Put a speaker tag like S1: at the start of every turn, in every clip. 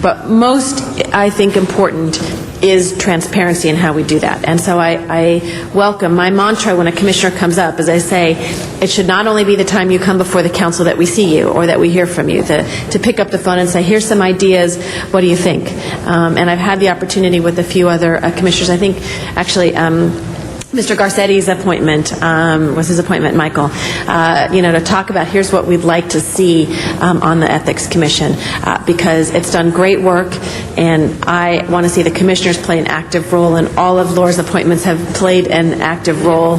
S1: But most, I think, important is transparency in how we do that. And so I welcome, my mantra when a commissioner comes up, as I say, it should not only be the time you come before the council that we see you or that we hear from you, to pick up the phone and say, here's some ideas, what do you think? And I've had the opportunity with a few other commissioners. I think, actually, Mr. Garcetti's appointment, was his appointment, Michael, to talk about here's what we'd like to see on the Ethics Commission, because it's done great work, and I want to see the commissioners play an active role, and all of Laura's appointments have played an active role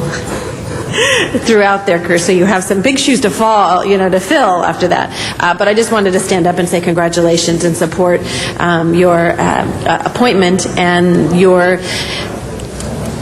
S1: throughout their career, so you have some big shoes to fall, to fill after that. But I just wanted to stand up and say congratulations and support your appointment and your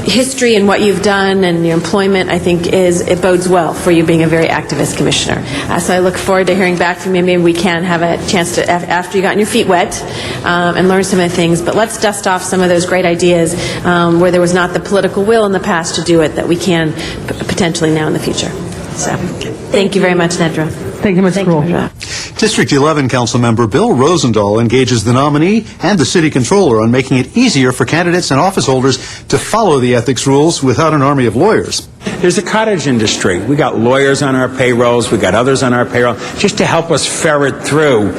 S1: history and what you've done and your employment. I think it bodes well for you being a very activist commissioner. So I look forward to hearing back from you. Maybe we can have a chance to, after you gotten your feet wet, and learn some of the things. But let's dust off some of those great ideas where there was not the political will in the past to do it that we can potentially now in the future. So thank you very much, Nedra.
S2: Thank you, Ms. Kroll.
S3: District 11 Councilmember Bill Rosendahl engages the nominee and the city controller on making it easier for candidates and office holders to follow the ethics rules without an army of lawyers.
S4: There's a cottage industry. We got lawyers on our payrolls. We got others on our payroll just to help us ferret through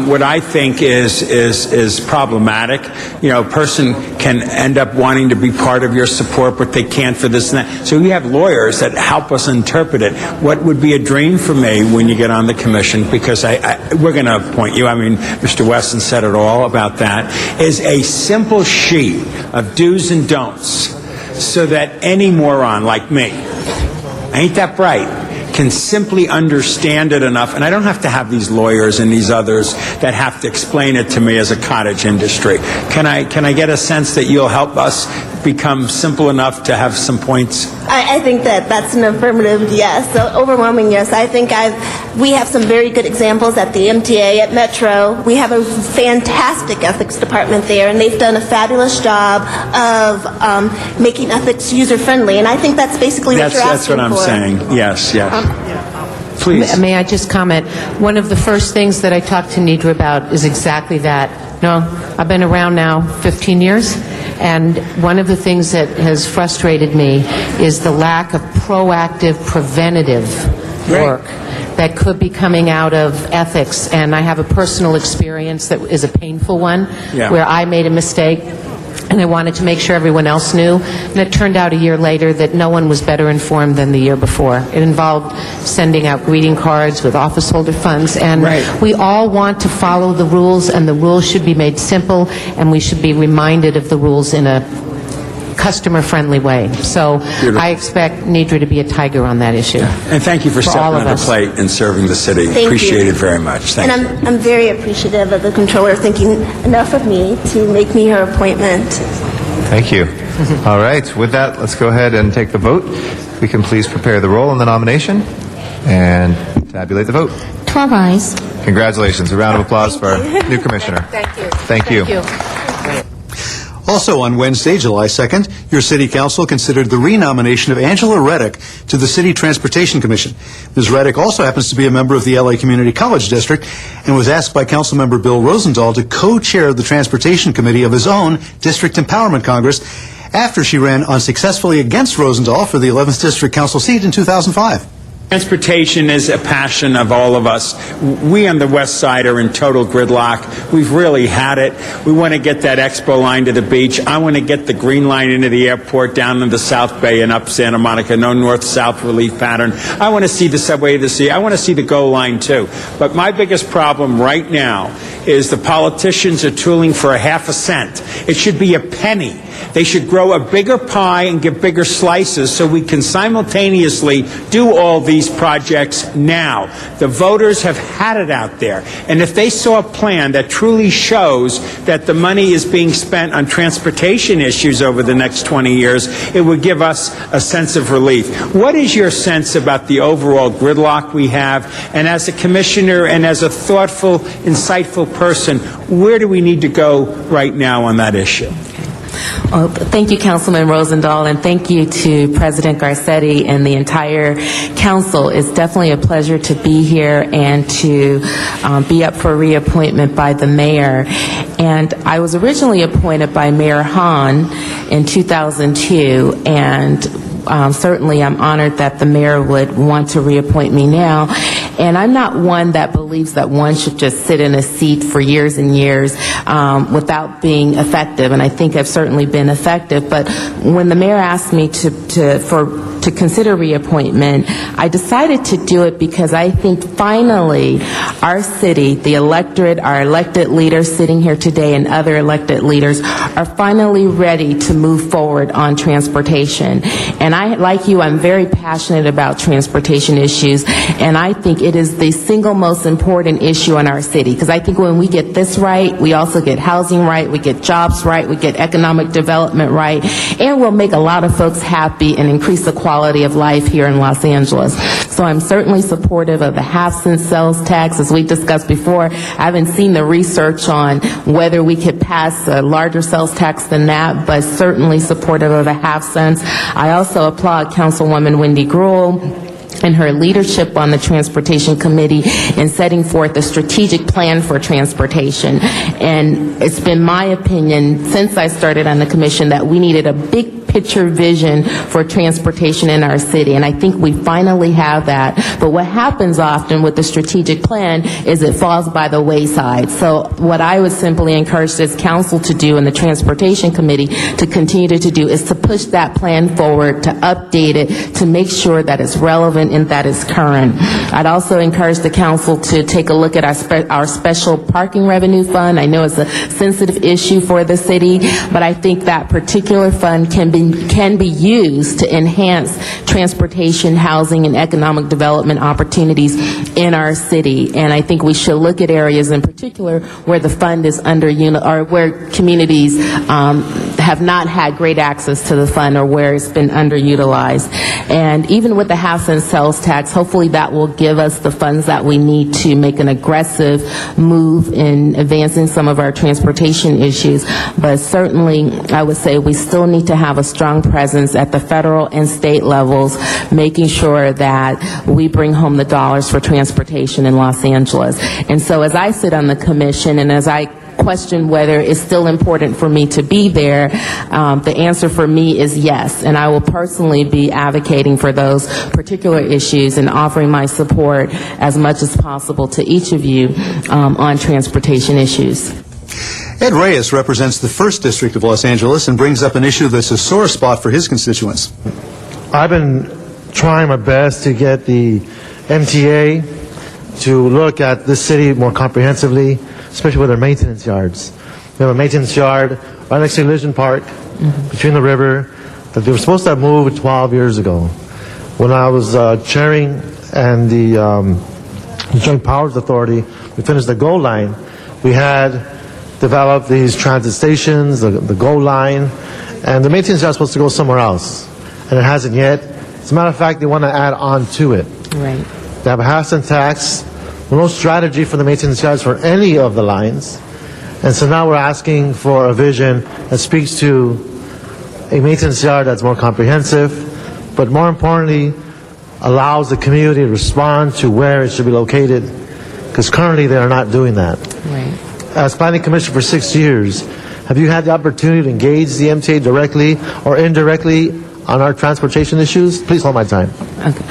S4: what I think is problematic. A person can end up wanting to be part of your support, but they can't for this and that. So we have lawyers that help us interpret it. What would be a dream for me when you get on the commission, because we're going to appoint you. Mr. Weston said it all about that, is a simple sheet of do's and don'ts, so that any moron like me, ain't that bright, can simply understand it enough, and I don't have to have these lawyers and these others that have to explain it to me as a cottage industry. Can I get a sense that you'll help us become simple enough to have some points?
S5: I think that's an affirmative yes, so overwhelming yes. I think we have some very good examples at the MTA, at Metro. We have a fantastic ethics department there, and they've done a fabulous job of making ethics user-friendly, and I think that's basically what you're asking for.
S4: That's what I'm saying, yes. Please.
S6: May I just comment? One of the first things that I talked to Nedra about is exactly that. I've been around now 15 years, and one of the things that has frustrated me is the lack of proactive, preventative work that could be coming out of ethics. And I have a personal experience that is a painful one, where I made a mistake, and I wanted to make sure everyone else knew. And it turned out a year later that no one was better informed than the year before. It involved sending out greeting cards with office holder funds. And we all want to follow the rules, and the rules should be made simple, and we should be reminded of the rules in a customer-friendly way. So I expect Nedra to be a tiger on that issue.
S4: And thank you for stepping on the plate and serving the city. Appreciate it very much. Thank you.
S5: And I'm very appreciative of the controller thinking enough of me to make me her appointment.
S7: Thank you. All right. With that, let's go ahead and take the vote. We can please prepare the roll on the nomination and tabulate the vote.
S8: 12 ayes.
S7: Congratulations. A round of applause for our new commissioner.
S6: Thank you.
S3: Also on Wednesday, July 2nd, your City Council considered the renomination of Angela Reddick to the City Transportation Commission. Ms. Reddick also happens to be a member of the LA Community College District and was asked by Councilmember Bill Rosendahl to co-chair the Transportation Committee of his own District Empowerment Congress after she ran unsuccessfully against Rosendahl for the 11th District Council seat in 2005.
S4: Transportation is a passion of all of us. We on the West Side are in total gridlock. We've really had it. We want to get that Expo line to the beach. I want to get the Green Line into the airport, down into the South Bay and up Santa Monica. No north-south relief pattern. I want to see the subway to the sea. I want to see the GO line too. But my biggest problem right now is the politicians are tooling for a half a cent. It should be a penny. They should grow a bigger pie and give bigger slices so we can simultaneously do all these projects now. The voters have had it out there. And if they saw a plan that truly shows that the money is being spent on transportation issues over the next 20 years, it would give us a sense of relief. What is your sense about the overall gridlock we have? And as a commissioner and as a thoughtful, insightful person, where do we need to go right now on that issue?
S2: Well, thank you, Councilman Rosendahl, and thank you to President Garcetti and the entire council. It's definitely a pleasure to be here and to be up for reappointment by the mayor. And I was originally appointed by Mayor Hahn in 2002, and certainly I'm honored that the mayor would want to reappoint me now. And I'm not one that believes that one should just sit in a seat for years and years without being effective, and I think I've certainly been effective. But when the mayor asked me to consider reappointment, I decided to do it because I think finally our city, the electorate, our elected leaders sitting here today and other elected leaders are finally ready to move forward on transportation. And I, like you, I'm very passionate about transportation issues, and I think it is the single most important issue in our city, because I think when we get this right, we also get housing right, we get jobs right, we get economic development right, and we'll make a lot of folks happy and increase the quality of life here in Los Angeles. So I'm certainly supportive of the half-cent sales tax. As we discussed before, I haven't seen the research on whether we could pass a larger sales tax than that, but certainly supportive of the half cents. I also applaud Councilwoman Wendy Gruhl and her leadership on the Transportation Committee in setting forth a strategic plan for transportation. And it's been my opinion since I started on the commission that we needed a big picture vision for transportation in our city, and I think we finally have that. But what happens often with the strategic plan is it falls by the wayside. So what I would simply encourage this council to do and the Transportation Committee to continue to do is to push that plan forward, to update it, to make sure that it's relevant and that it's current. I'd also encourage the council to take a look at our special parking revenue fund. I know it's a sensitive issue for the city, but I think that particular fund can be used to enhance transportation, housing, and economic development opportunities in our city. And I think we should look at areas in particular where the fund is or where communities have not had great access to the fund or where it's been underutilized. And even with the house and sales tax, hopefully that will give us the funds that we need to make an aggressive move in advancing some of our transportation issues. But certainly, I would say we still need to have a strong presence at the federal and state levels, making sure that we bring home the dollars for transportation in Los Angeles. And so as I sit on the commission and as I question whether it's still important for me to be there, the answer for me is yes, and I will personally be advocating for those particular issues and offering my support as much as possible to each of you on transportation issues.
S3: Ed Reyes represents the 1st District of Los Angeles and brings up an issue that's a sore spot for his constituents.
S8: I've been trying my best to get the MTA to look at this city more comprehensively, especially with their maintenance yards. We have a maintenance yard right next to Elysian Park, between the river, that they were supposed to have moved 12 years ago. When I was chairing and the Joint Powers Authority, we finished the GO line. We had developed these transit stations, the GO line, and the maintenance yard is supposed to go somewhere else, and it hasn't yet. As a matter of fact, they want to add on to it.
S2: Right.
S8: They have a half-cent tax, no strategy for the maintenance yards for any of the lines. And so now we're asking for a vision that speaks to a maintenance yard that's more comprehensive, but more importantly, allows the community to respond to where it should be located, because currently they are not doing that.
S2: Right.
S8: As Planning Commissioner for 6 years, have you had the opportunity to engage the MTA directly or indirectly on our transportation issues? Please hold my time.
S2: Okay.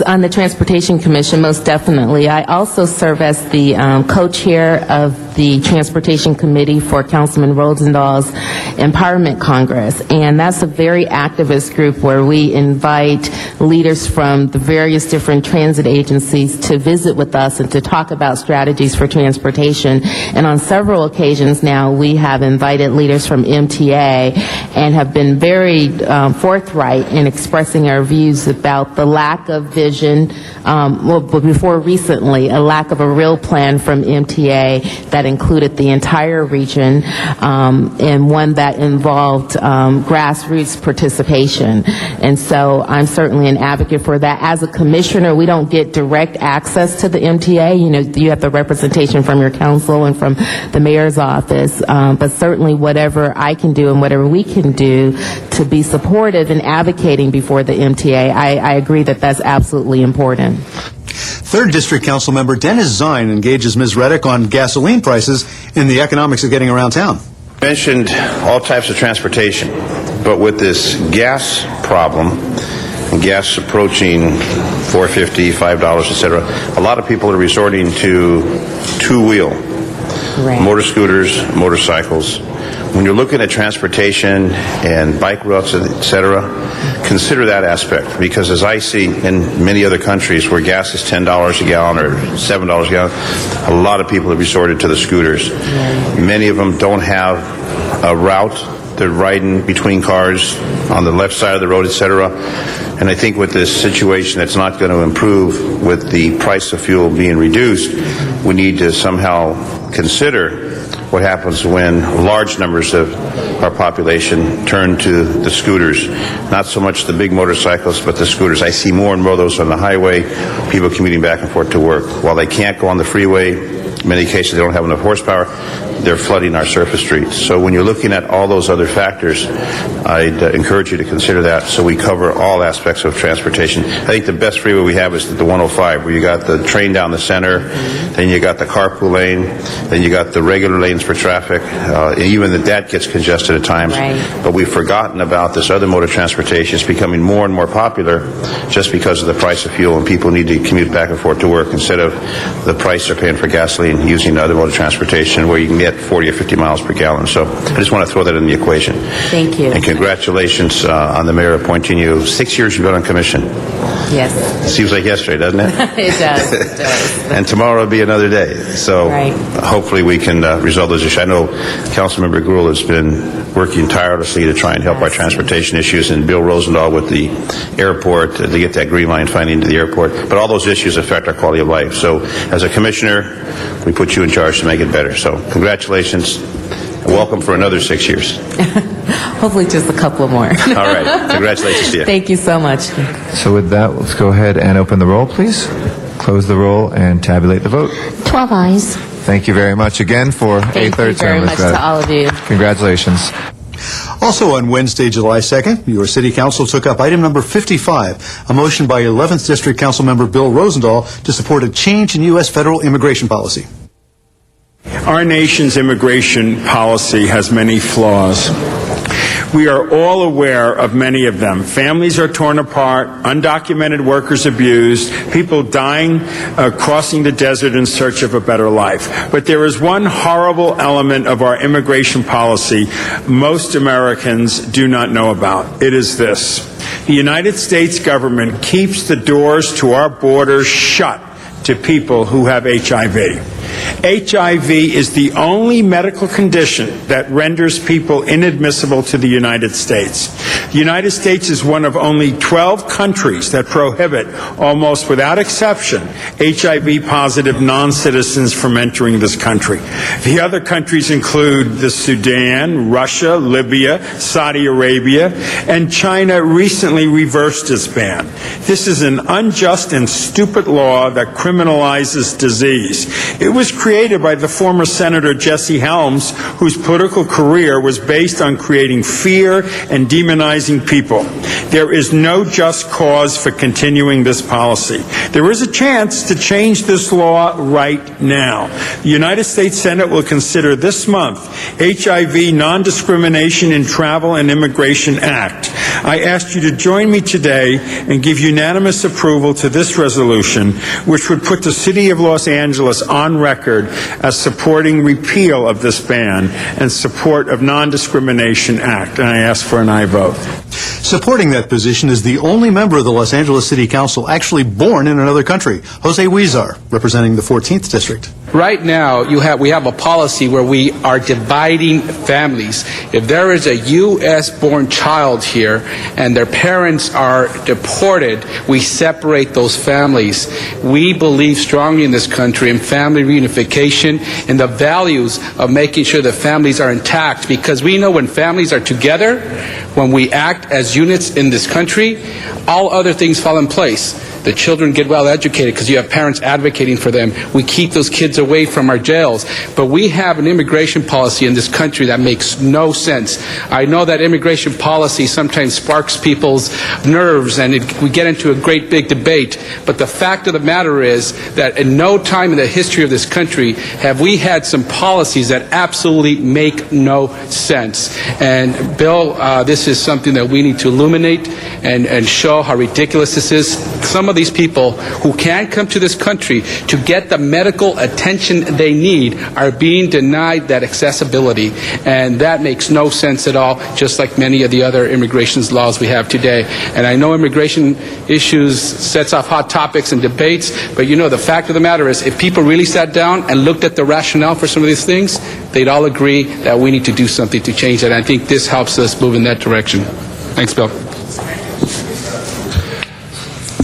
S2: On the Transportation Commission, most definitely. I also serve as the co-chair of the Transportation Committee for Councilman Rosendahl's Empowerment Congress, and that's a very activist group where we invite leaders from the various different transit agencies to visit with us and to talk about strategies for transportation. And on several occasions now, we have invited leaders from MTA and have been very forthright forthright in expressing our views about the lack of vision, but before recently, a lack of a real plan from MTA that included the entire region, and one that involved grassroots participation. And so I'm certainly an advocate for that. As a commissioner, we don't get direct access to the MTA. You know, you have the representation from your council and from the mayor's office, but certainly whatever I can do and whatever we can do to be supportive and advocating before the MTA, I agree that that's absolutely important.
S3: 3rd District Council member Dennis Zine engages Ms. Reddick on gasoline prices and the economics of getting around town.
S9: Mentioned all types of transportation, but with this gas problem, and gas approaching $4.50, $5, etc., a lot of people are resorting to two-wheel, motor scooters, motorcycles. When you're looking at transportation and bike routes, etc., consider that aspect, because as I see in many other countries where gas is $10 a gallon or $7 a gallon, a lot of people have resorted to the scooters. Many of them don't have a route. They're riding between cars on the left side of the road, etc. And I think with this situation that's not going to improve with the price of fuel being reduced, we need to somehow consider what happens when large numbers of our population turn to the scooters. Not so much the big motorcycles, but the scooters. I see more and more of those on the highway, people commuting back and forth to work. While they can't go on the freeway, in many cases they don't have enough horsepower, they're flooding our surface streets. So when you're looking at all those other factors, I'd encourage you to consider that so we cover all aspects of transportation. I think the best freeway we have is the 105, where you got the train down the center, then you got the carpool lane, then you got the regular lanes for traffic. Even that gets congested at times.
S2: Right.
S9: But we've forgotten about this other mode of transportation. It's becoming more and more popular just because of the price of fuel, and people need to commute back and forth to work instead of the price they're paying for gasoline using other mode of transportation where you can get 40 or 50 miles per gallon. So I just want to throw that in the equation.
S2: Thank you.
S9: And congratulations on the mayor appointing you. 6 years you've been on commission.
S2: Yes.
S9: It seems like yesterday, doesn't it?
S2: It does. It does.
S9: And tomorrow will be another day. So
S2: Right.
S9: hopefully we can resolve those issues. I know Councilmember Grewal has been working tirelessly to try and help our transportation issues, and Bill Rosendahl with the airport to get that green line finally into the airport. But all those issues affect our quality of life. So as a commissioner, we put you in charge to make it better. So congratulations. Welcome for another 6 years.
S2: Hopefully just a couple more.
S9: All right. Congratulations to you.
S2: Thank you so much.
S7: So with that, let's go ahead and open the roll, please. Close the roll and tabulate the vote.
S10: 12 ayes.
S7: Thank you very much again for a
S2: Thank
S7: third
S2: you very
S7: term,
S2: much
S7: Ms. Reddick.
S2: to all of you.
S7: Congratulations.
S3: Also on Wednesday, July 2nd, your City Council took up item number 55, a motion by 11th District Council member Bill Rosendahl to support a change in U.S. federal immigration policy.
S4: Our nation's immigration policy has many flaws. We are all aware of many of them. Families are torn apart, undocumented workers abused, people dying, crossing the desert in search of a better life. But there is one horrible element of our immigration policy most Americans do not know about. It is this. The United States government keeps the doors to our borders shut to people who have HIV. HIV is the only medical condition that renders people inadmissible to the United States. The United States is one of only 12 countries that prohibit, almost without exception, HIV-positive non-citizens from entering this country. The other countries include the Sudan, Russia, Libya, Saudi Arabia, and China recently reversed its ban. This is an unjust and stupid law that criminalizes disease. It was created by the former Senator Jesse Helms, whose political career was based on creating fear and demonizing people. There is no just cause for continuing this policy. There is a chance to change this law right now. The United States Senate will consider this month HIV Non-Discrimination in Travel and Immigration Act. I ask you to join me today and give unanimous approval to this resolution, which would put the City of Los Angeles on record as supporting repeal of this ban and support of Non-Discrimination Act. And I ask for an aye vote.
S3: Supporting that position is the only member of the Los Angeles City Council actually born in another country, Jose Huizar, representing the 14th District.
S10: right now we have a policy where we are dividing families. If there is a U.S.-born child here and their parents are deported, we separate those families. We believe strongly in this country in family reunification and the values of making sure that families are intact, because we know when families are together, when we act as units in this country, all other things fall in place. The children get well educated because you have parents advocating for them. We keep those kids away from our jails. But we have an immigration policy in this country that makes no sense. I know that immigration policy sometimes sparks people's nerves and we get into a great big debate. But the fact of the matter is that in no time in the history of this country have we had some policies that absolutely make no sense. And Bill, this is something that we need to illuminate and show how ridiculous this is. Some of these people who can come to this country to get the medical attention they need are being denied that accessibility, and that makes no sense at all, just like many of the other immigration laws we have today. And I know immigration issues sets off hot topics and debates, but you know, the fact of the matter is if people really sat down and looked at the rationale for some of these things, they'd all agree that we need to do something to change that. And I think this helps us move in that direction. Thanks, Bill.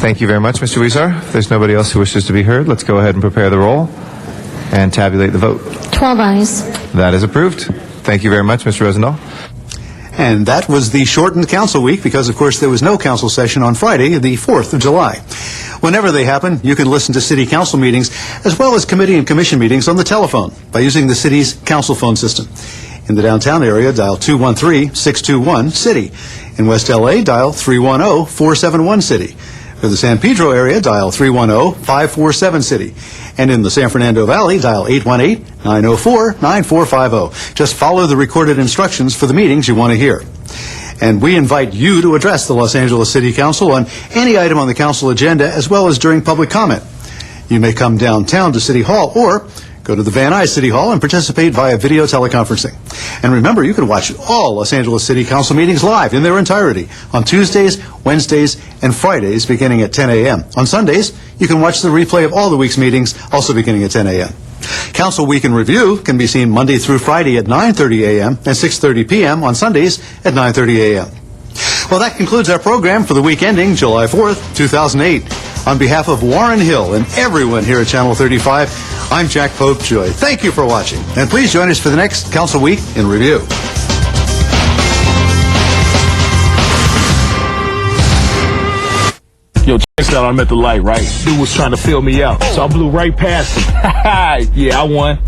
S7: Thank you very much, Mr. Huizar. If there's nobody else who wishes to be heard, let's go ahead and prepare the roll and tabulate the vote.
S11: 12 ayes.
S7: That is approved. Thank you very much, Mr. Rosendahl.
S3: And that was the shortened council week because, of course, there was no council session on Friday, the 4th of July. Whenever they happen, you can listen to city council meetings as well as committee and commission meetings on the telephone by using the city's council phone system. In the downtown area, dial 213-621-CITY. In West LA, dial 310-471-CITY. For the San Pedro area, dial 310-547-CITY. And in the San Fernando Valley, dial 818-904-9450. Just follow the recorded instructions for the meetings you want to hear. And we invite you to address the Los Angeles City Council on any item on the council agenda as well as during public comment. You may come downtown to City Hall or go to the Van Nuys City Hall and participate via video teleconferencing. And remember, you can watch all Los Angeles City Council meetings live in their entirety on Tuesdays, Wednesdays, and Fridays beginning at 10 a.m. On Sundays, you can watch the replay of all the week's meetings also beginning at 10 a.m. Council Week in Review can be seen Monday through Friday at 9:30 a.m. and 6:30 p.m. on Sundays at 9:30 a.m. Well, that concludes our program for the week ending July 4th, 2008. On behalf of Warren Hill and everyone here at Channel 35, I'm Jack Popejoy. Thank you for watching, and please join us for the next Council Week in Review.
S12: Yo, check this out. I'm at the light, right? Dude was trying to fill me out, so I blew right past him. Yeah, I won.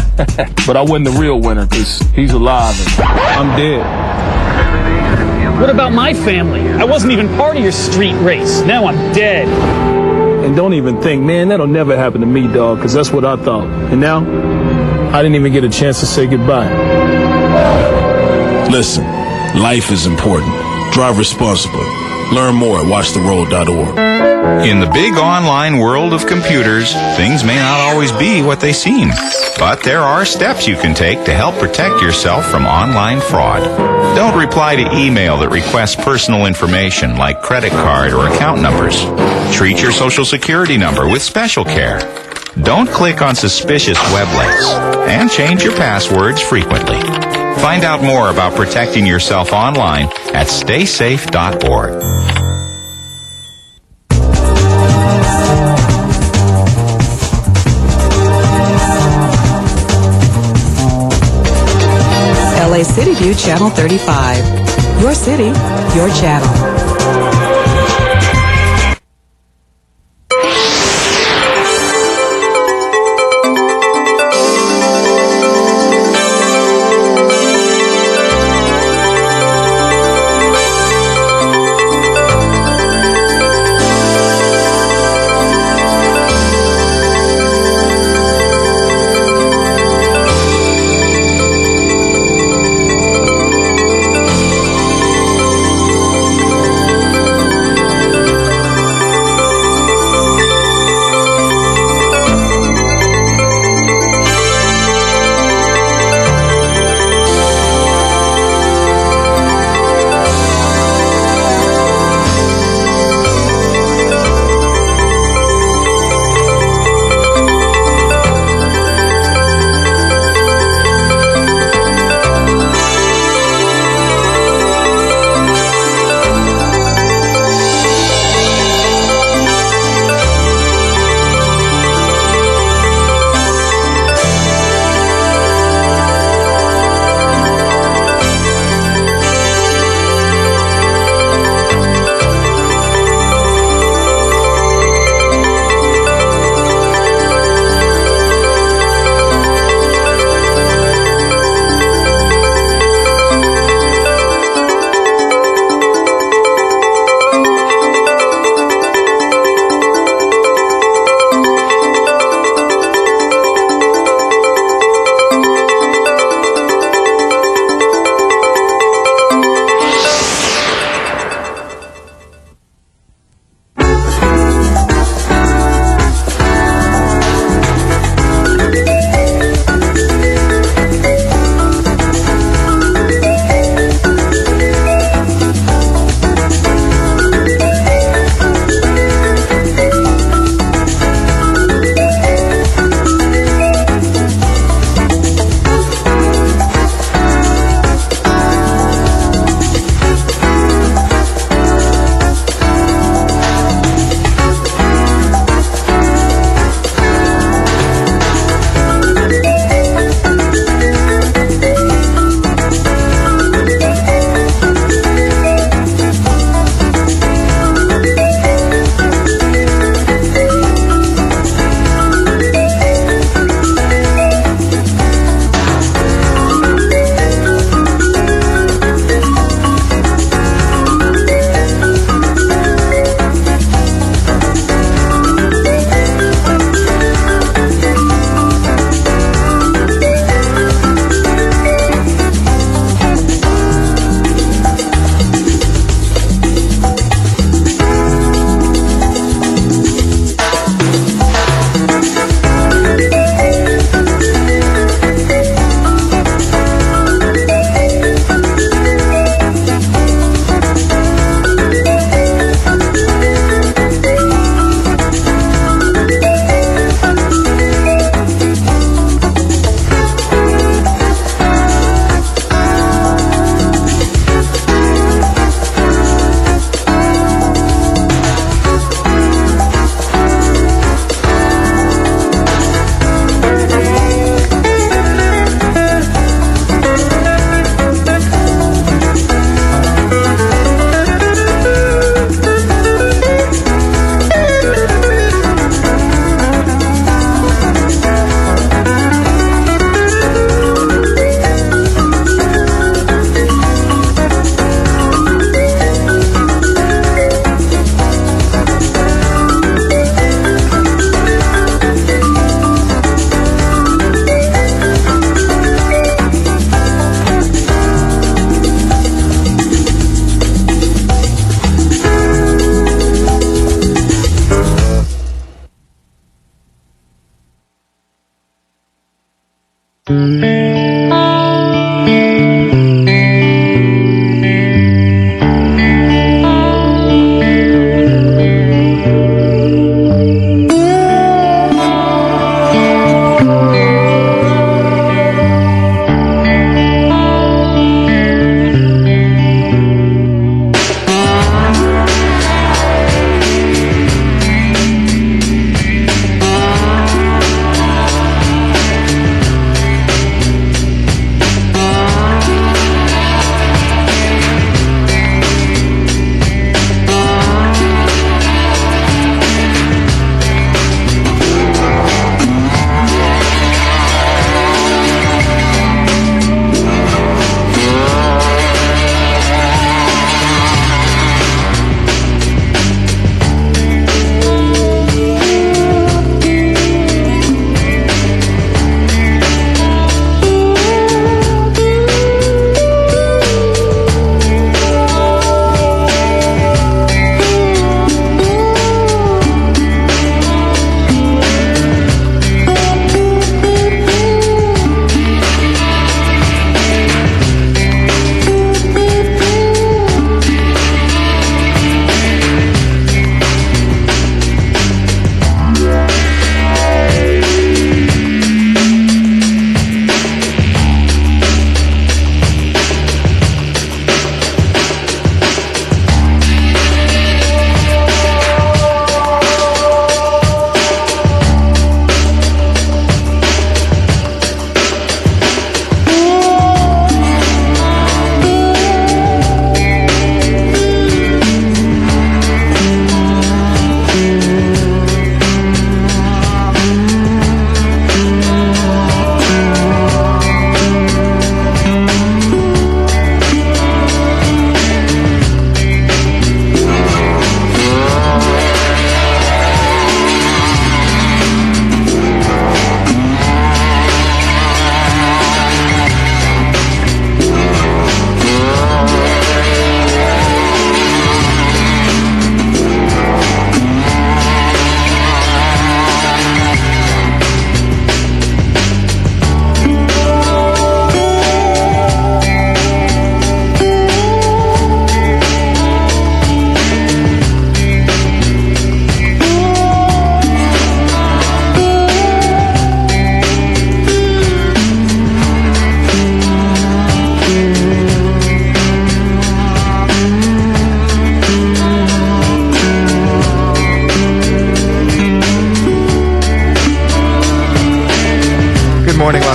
S12: But I wasn't the real winner, because he's alive and I'm dead.
S13: What about my family? I wasn't even part of your street race. Now I'm dead.
S12: And don't even think, man, that'll never happen to me, dog, because that's what I thought. And now, I didn't even get a chance to say goodbye.
S14: Listen, life is important. Drive responsibly. Learn more at watchtheroad.org.
S15: In the big online world of computers, things may not always be what they seem. But there are steps you can take to help protect yourself from online fraud. Don't reply to email that requests personal information like credit card or account numbers. Treat your social security number with special care. Don't click on suspicious web links. And change your passwords frequently. Find out more about protecting yourself online at staysafe.org.
S16: LA City View Channel 35. Your city, your channel.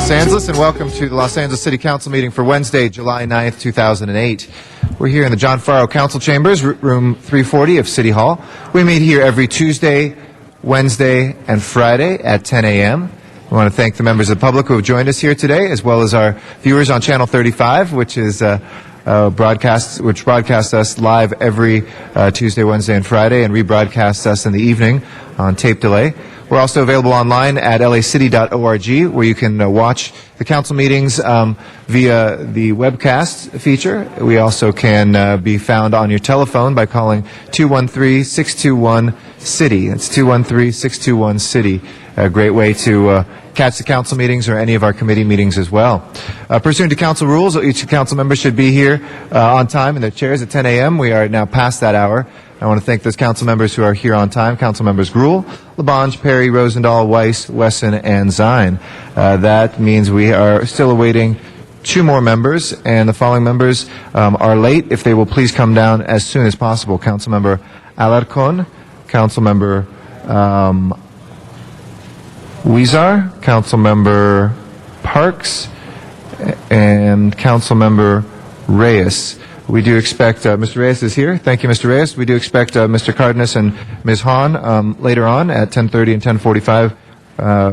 S7: Los Angeles, and welcome to the Los Angeles City Council meeting for Wednesday, July 9th, 2008. We're here in the John Farrow Council Chambers, room 340 of City Hall. We meet here every Tuesday, Wednesday, and Friday at 10 a.m. We want to thank the members of the public who have joined us here today, as well as our viewers on Channel 35, which broadcasts us live every Tuesday, Wednesday, and Friday, and rebroadcasts us in the evening on tape delay. We're also available online at lacity.org, where you can watch the council meetings via the webcast feature. We also can be found on your telephone by calling 213-621-CITY. It's 213-621-CITY. A great way to catch the council meetings or any of our committee meetings as well. Pursuant to council rules, each council member should be here on time in their chairs at 10 a.m. We are now past that hour. I want to thank those council members who are here on time. Council members Gruhl, Labange, Perry, Rosendahl, Weiss, Wesson, and Zine. That means we are still awaiting 2 more members, and the following members are late. If they will please come down as soon as possible. Councilmember Alarcon, Councilmember Huizar, Councilmember Parks, and Councilmember Reyes. We do expect, Mr. Reyes is here. Thank you, Mr. Reyes. We do expect Mr. Cardenas and Ms. Hahn later on at 10:30 and 10:45,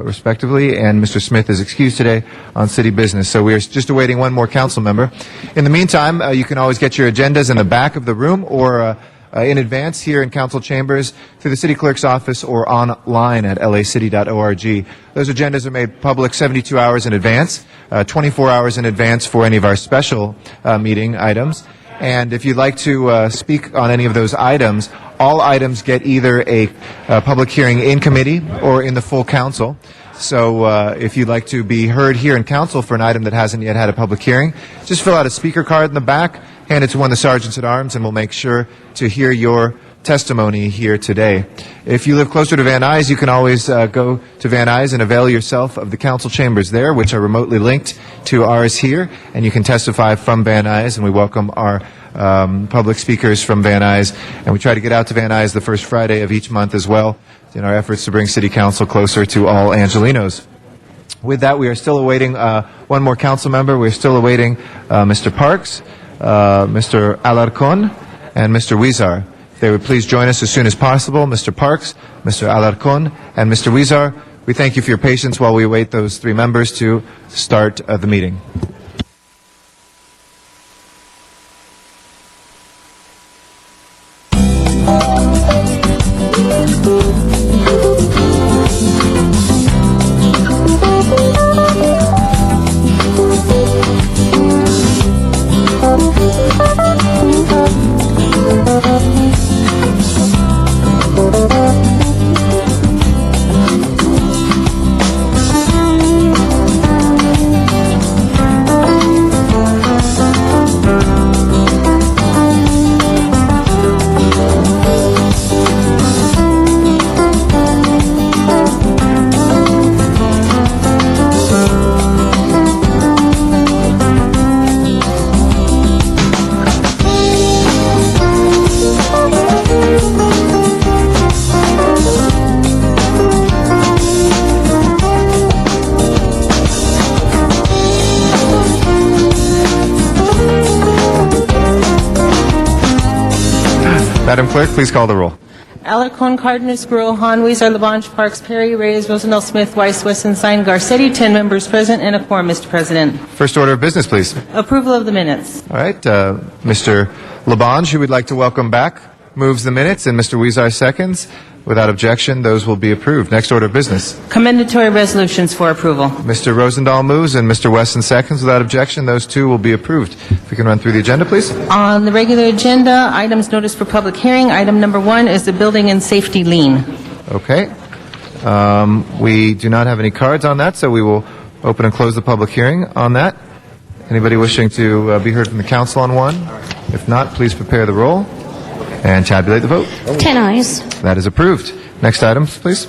S7: respectively, and Mr. Smith is excused today on city business. So we are just awaiting one more council member. In the meantime, you can always get your agendas in the back of the room or in advance here in council chambers through the city clerk's office or online at lacity.org. Those agendas are made public 72 hours in advance, 24 hours in advance for any of our special meeting items. And if you'd like to speak on any of those items, all items get either a public hearing in committee or in the full council. So if you'd like to be heard here in council for an item that hasn't yet had a public hearing, just fill out a speaker card in the back, hand it to one of the sergeants at arms, and we'll make sure to hear your testimony here today. If you live closer to Van Nuys, you can always go to Van Nuys and avail yourself of the council chambers there, which are remotely linked to ours here, and you can testify from Van Nuys, and we welcome our public speakers from Van Nuys, and we try to get out to Van Nuys the first Friday of each month as well in our efforts to bring City Council closer to all Angelenos. With that, we are still awaiting one more council member. We're still awaiting Mr. Parks, Mr. Alarcon, and Mr. Huizar. If they would please join us as soon as possible, Mr. Parks, Mr. Alarcon, and Mr. Huizar. We thank you for your patience while we await those 3 members to start the meeting. Madam Clerk, please call the roll.
S11: Alarcon, Cardenas, Gruhl, Hahn, Huizar, Labange, Parks, Perry, Reyes, Rosendahl, Smith, Weiss, Wesson, Zine, Garcetti. 10 members present and a quorum, Mr. President.
S7: First order of business, please.
S11: Approval of the minutes.
S7: All right. Mr. Labange, who we'd like to welcome back, moves the minutes, and Mr. Huizar seconds. Without objection, those will be approved. Next order of business.
S11: Commendatory resolutions for approval.
S7: Mr. Rosendahl moves and Mr. Wesson seconds. Without objection, those 2 will be approved. If we can run through the agenda, please.
S11: On the regular agenda, items noticed for public hearing. Item number 1 is the building and safety lien.
S7: Okay. We do not have any cards on that, so we will open and close the public hearing on that. Anybody wishing to be heard from the council on one? If not, please prepare the roll and tabulate the vote.
S17: 10 ayes.
S7: That is approved. Next items, please.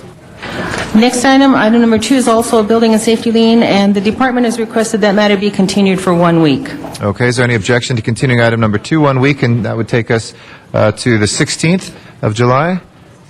S11: Next item number 2, is also a building and safety lien, and the department has requested that matter be continued for 1 week.
S7: Okay, is there any objection to continuing item number 2 1 week? And that would take us to the 16th of July.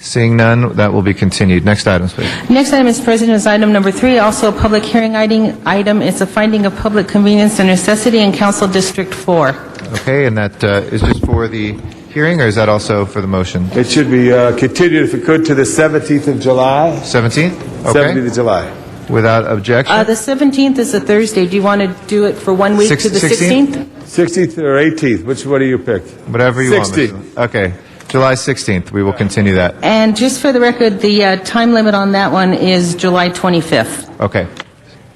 S7: Seeing none, that will be continued. Next items, please.
S11: Next item, Mr. President, is item number 3, also a public hearing item. It's a finding of public convenience and necessity in Council District 4.
S7: Okay, and that is just for the hearing, or is that also for the motion?
S17: It should be continued, if it could, to the 17th of July.
S7: 17th? Okay.
S17: 17th of July.
S7: Without objection?
S11: The 17th is a Thursday. Do you want to do it for 1 week to the 16th?
S17: 16th or 18th, which one do you pick?
S7: Whatever you want.
S17: 16th.
S7: Okay. July 16th, we will continue that.
S11: And just for the record, the time limit on that one is July 25th.
S7: Okay.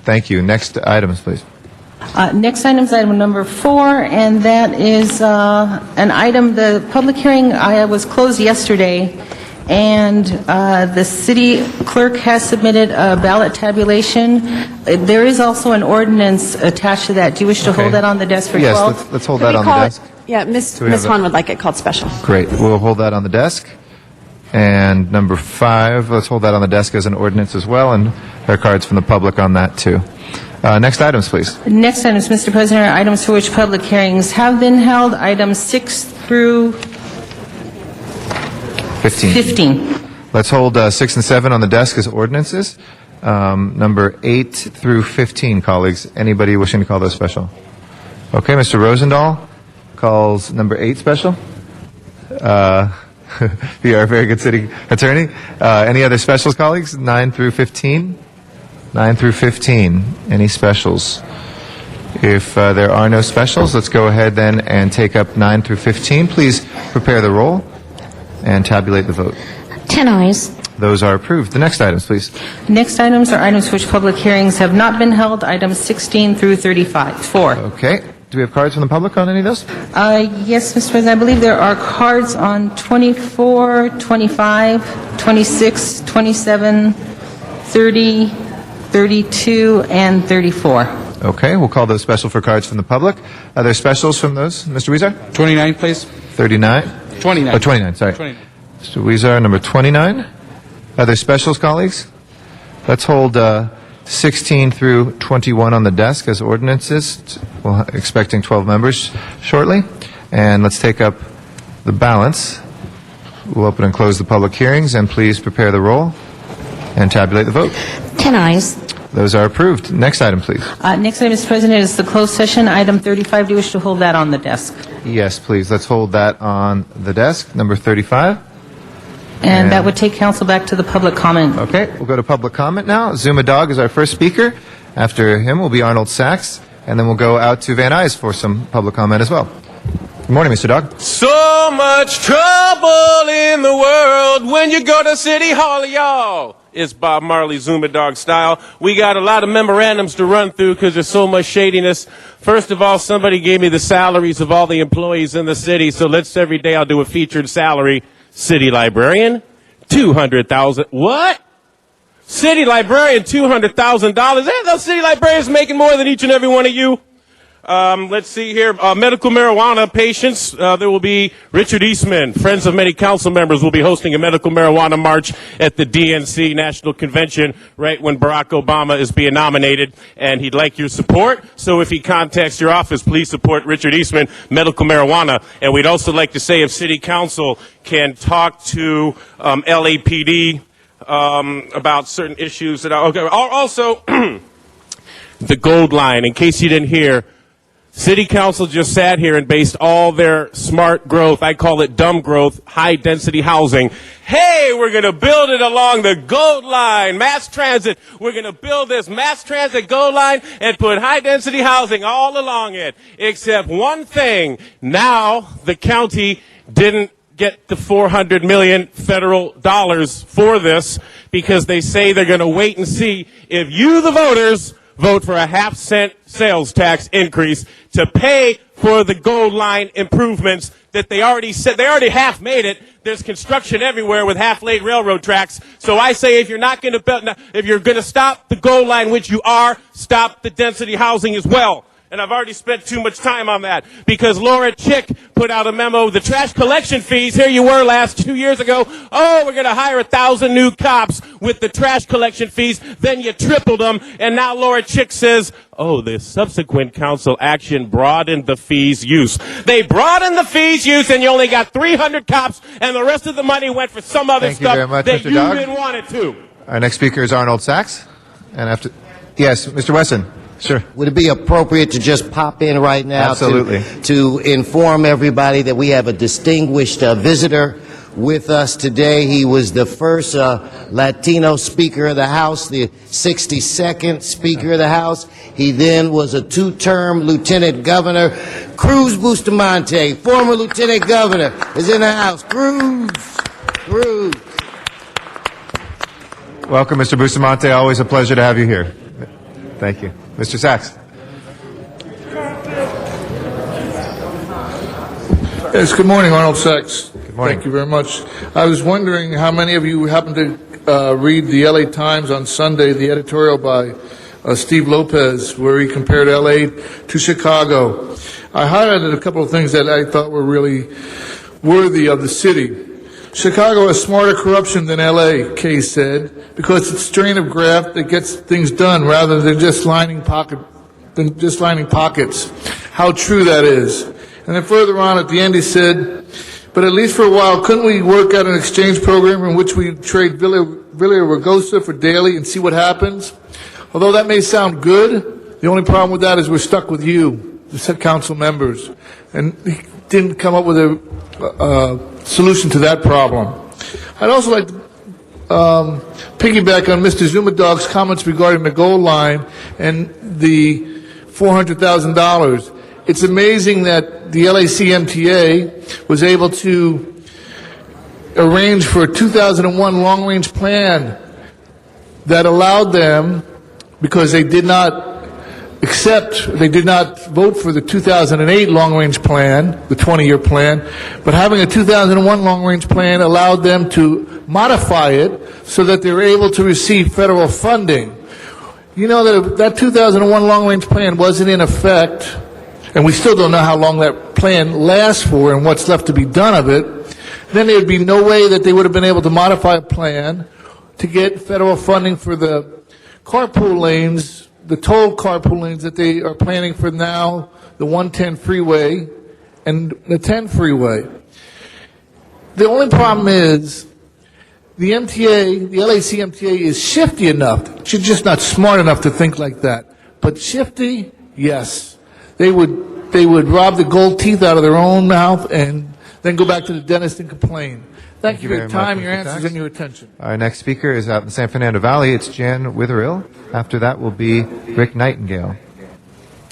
S7: Thank you. Next items, please.
S11: Next item is item number 4, and that is an item, the public hearing was closed yesterday, and the city clerk has submitted a ballot tabulation. There is also an ordinance attached to that. Do you wish to hold that on the desk for 12?
S7: Yes, let's hold that on the desk.
S1: Yeah, Ms.
S7: Do we have
S1: Hahn would like it called special.
S7: Great. We'll hold that on the desk. And number 5, let's hold that on the desk as an ordinance as well, and there are cards from the public on that too. Next items, please.
S11: Next items, Mr. President, are items for which public hearings have been held, items 6 through 15.
S7: Let's hold 6 and 7 on the desk as ordinances. Number 8 through 15, colleagues. Anybody wishing to call those special? Okay, Mr. Rosendahl calls number 8 special. You are a very good city attorney. Any other specials, colleagues? 9 through 15? 9 through 15. Any specials? If there are no specials, let's go ahead then and take up 9 through 15. Please prepare the roll and tabulate the vote.
S18: 10 ayes.
S7: Those are approved. The next items, please.
S11: Next items are items for which public hearings have not been held, items 16 through 4.
S7: Okay. Do we have cards from the public on any of those?
S11: Yes, Mr. President, I believe there are cards on 24, 25, 26, 27, 30, 32, and 34.
S7: Okay, we'll call those special for cards from the public. Are there specials from those? Mr. Weezer?
S10: 29, please.
S7: 39?
S10: 29.
S7: Oh, 29, sorry.
S10: 29.
S7: Mr. Weezer, number 29. Are there specials, colleagues? Let's hold 16 through 21 on the desk as ordinances. We're expecting 12 members shortly. And let's take up the balance. We'll open and close the public hearings, and please prepare the roll and tabulate the vote.
S18: 10 ayes.
S7: Those are approved. Next item, please.
S11: Next item, Mr. President, is the closed session, item 35. Do you wish to hold that on the desk?
S7: Yes, please. Let's hold that on the desk, number 35.
S11: And that would take council back to the public comment.
S7: Okay, we'll go to public comment now. Zuma Dog is our first speaker. After him will be Arnold Sachs, and then we'll go out to Van Nuys for some public comment as well. Good morning, Mr. Dog.
S19: So much trouble in the world when you go to City Hall, y'all. It's Bob Marley, Zuma Dog style. We got a lot of memorandums to run through because there's so much shadiness. First of all, somebody gave me the salaries of all the employees in the city, so every day I'll do a featured salary. City librarian, $200,000. What? City librarian, $200,000. Ain't those city librarians making more than each and every one of you? Let's see here. Medical marijuana patients. There will be Richard Eastman. Friends of many council members will be hosting a medical marijuana march at the DNC National Convention right when Barack Obama is being nominated, and he'd like your support. So if he contacts your office, please support Richard Eastman, medical marijuana. And we'd also like to say if City Council can talk to LAPD about certain issues that are okay. Also, the Gold Line. In case you didn't hear, City Council just sat here and based all their smart growth, I call it dumb growth, high-density housing. Hey, we're going to build it along the Gold Line, mass transit. We're going to build this mass transit Gold Line and put high-density housing all along it. Except one thing, now the county didn't get the $400 million federal dollars for this because they say they're going to wait and see if you, the voters, vote for a half-cent sales tax increase to pay for the Gold Line improvements that they already said. They already half made it. There's construction everywhere with half-laid railroad tracks. So I say if you're not going to build, if you're going to stop the Gold Line, which you are, stop the density housing as well. And I've already spent too much time on that because Laura Chick put out a memo. The trash collection fees, here you were 2 years ago. Oh, we're going to hire 1,000 new cops with the trash collection fees. Then you tripled them. And now Laura Chick says, oh, the subsequent council action broadened the fees use. They broadened the fees use and you only got 300 cops and the rest of the money went for some other
S7: Thank you very
S19: stuff
S7: much,
S19: that
S7: Mr.
S19: you
S7: Dog.
S19: didn't want it to.
S7: Our next speaker is Arnold Sachs. And after, yes, Mr. Wesson. Sure.
S20: Would it be appropriate to just pop in right now
S7: Absolutely.
S20: to inform everybody that we have a distinguished visitor with us today? He was the first Latino Speaker of the House, the 62nd Speaker of the House. He then was a two-term Lieutenant Governor. Cruz Bustamante, former Lieutenant Governor, is in the House. Cruz.
S7: Welcome, Mr. Bustamante. Always a pleasure to have you here. Thank you. Mr. Sachs.
S21: Yes, good morning, Arnold Sachs.
S7: Good morning.
S21: Thank you very much. I was wondering how many of you happened to read the LA Times on Sunday, the editorial by Steve Lopez, where he compared LA to Chicago. I highlighted a couple of things that I thought were really worthy of the city. Chicago has smarter corruption than LA, Kay said, because it's a strain of graft that gets things done rather than just lining pockets. How true that is. And then further on at the end he said, but at least for a while, couldn't we work out an exchange program in which we trade Villa Rugosa for Daley and see what happens? Although that may sound good, the only problem with that is we're stuck with you, the said council members. And he didn't come up with a solution to that problem. I'd also like to piggyback on Mr. Zumadog's comments regarding the gold line and the $400,000. It's amazing that the LACMTA was able to arrange for a 2001 long-range plan that allowed them, because they did not vote for the 2008 long-range plan, the 20-year plan, but having a 2001 long-range plan allowed them to modify it so that they were able to receive federal funding. You know that 2001 long-range plan wasn't in effect, and we still don't know how long that plan lasts for and what's left to be done of it. Then there would be no way that they would have been able to modify a plan to get federal funding for the carpool lanes, the toll carpool lanes that they are planning for now, the 110 freeway and the 10 freeway. The only problem is the MTA, the LACMTA is shifty enough. She's just not smart enough to think like that. But shifty, yes. They would rob the gold teeth out of their own mouth and then go back to the dentist and complain. Thank you for your time, your answers, and your attention.
S7: Our next speaker is out in the San Fernando Valley. It's Jan Witherill. After that will be Rick Nightingale.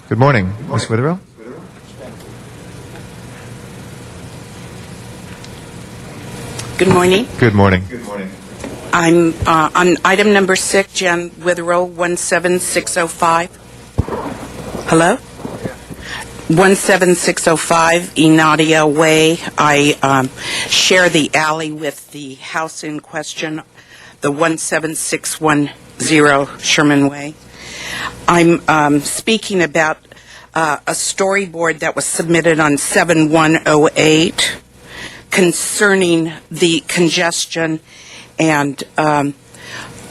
S7: Good morning, Ms. Witherill.
S22: Good morning.
S7: Good morning.
S22: I'm on item number 6, Jan Witherill, 17605. Hello? 17605 Enadia Way. I share the alley with the house in question, the 17610 Sherman Way. I'm speaking about a storyboard that was submitted on 7108 concerning the congestion and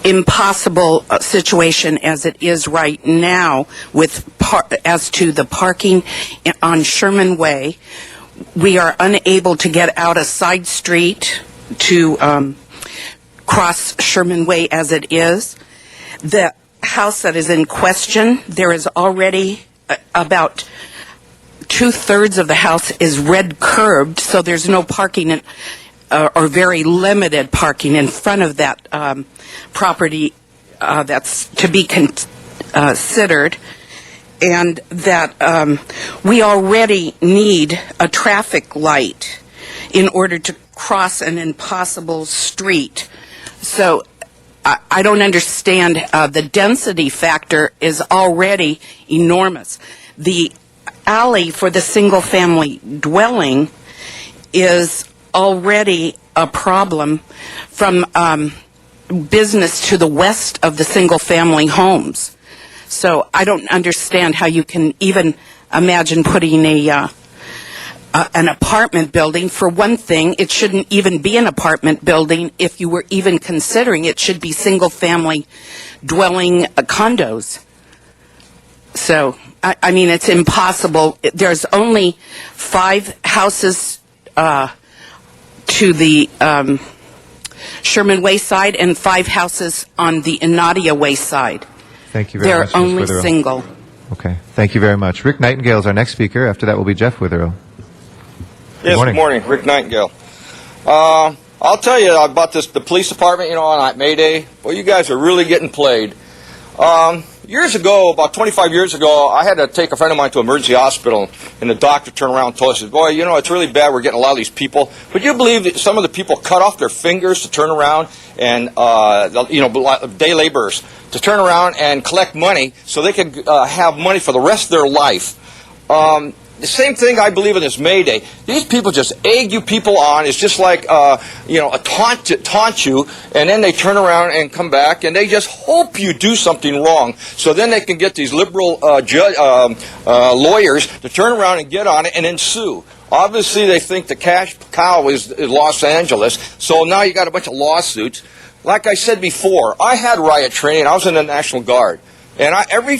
S22: impossible situation as it is right now with as to the parking on Sherman Way. We are unable to get out a side street to cross Sherman Way as it is. The house that is in question, there is already about 2/3 of the house is red curbed, so there's no parking or very limited parking in front of that property that's to be considered, and that we already need a traffic light in order to cross an impossible street. So I don't understand. The density factor is already enormous. The alley for the single-family dwelling is already a problem from business to the west of the single-family homes. So I don't understand how you can even imagine putting an apartment building. For one thing, it shouldn't even be an apartment building if you were even considering it should be single-family dwelling condos. So, I mean, it's impossible. There's only 5 houses to the Sherman Way side and 5 houses on the Inadia Way side.
S7: Thank you very
S22: They're
S7: much. Ms.
S22: only
S7: Witherill.
S22: single.
S7: Okay. Thank you very much. Rick Nightingale is our next speaker. After that will be Jeff Witherill.
S5: Yes, good morning. Rick Nightingale. I'll tell you about the police department, on May Day. Well, you guys are really getting played. Years ago, about 25 years ago, I had to take a friend of mine to emergency hospital, and the doctor turned around and told us, boy, it's really bad. We're getting a lot of these people. But you believe that some of the people cut off their fingers to turn around and, day laborers, to turn around and collect money so they could have money for the rest of their life. The same thing I believe in this May Day. These people just egg you people on. It's just like, a taunt you, and then they turn around and come back, and they just hope you do something wrong. So then they can get these liberal lawyers to turn around and get on it and then sue. Obviously, they think the cash cow is Los Angeles, so now you got a bunch of lawsuits. Like I said before, I had riot training. I was in the National Guard, and every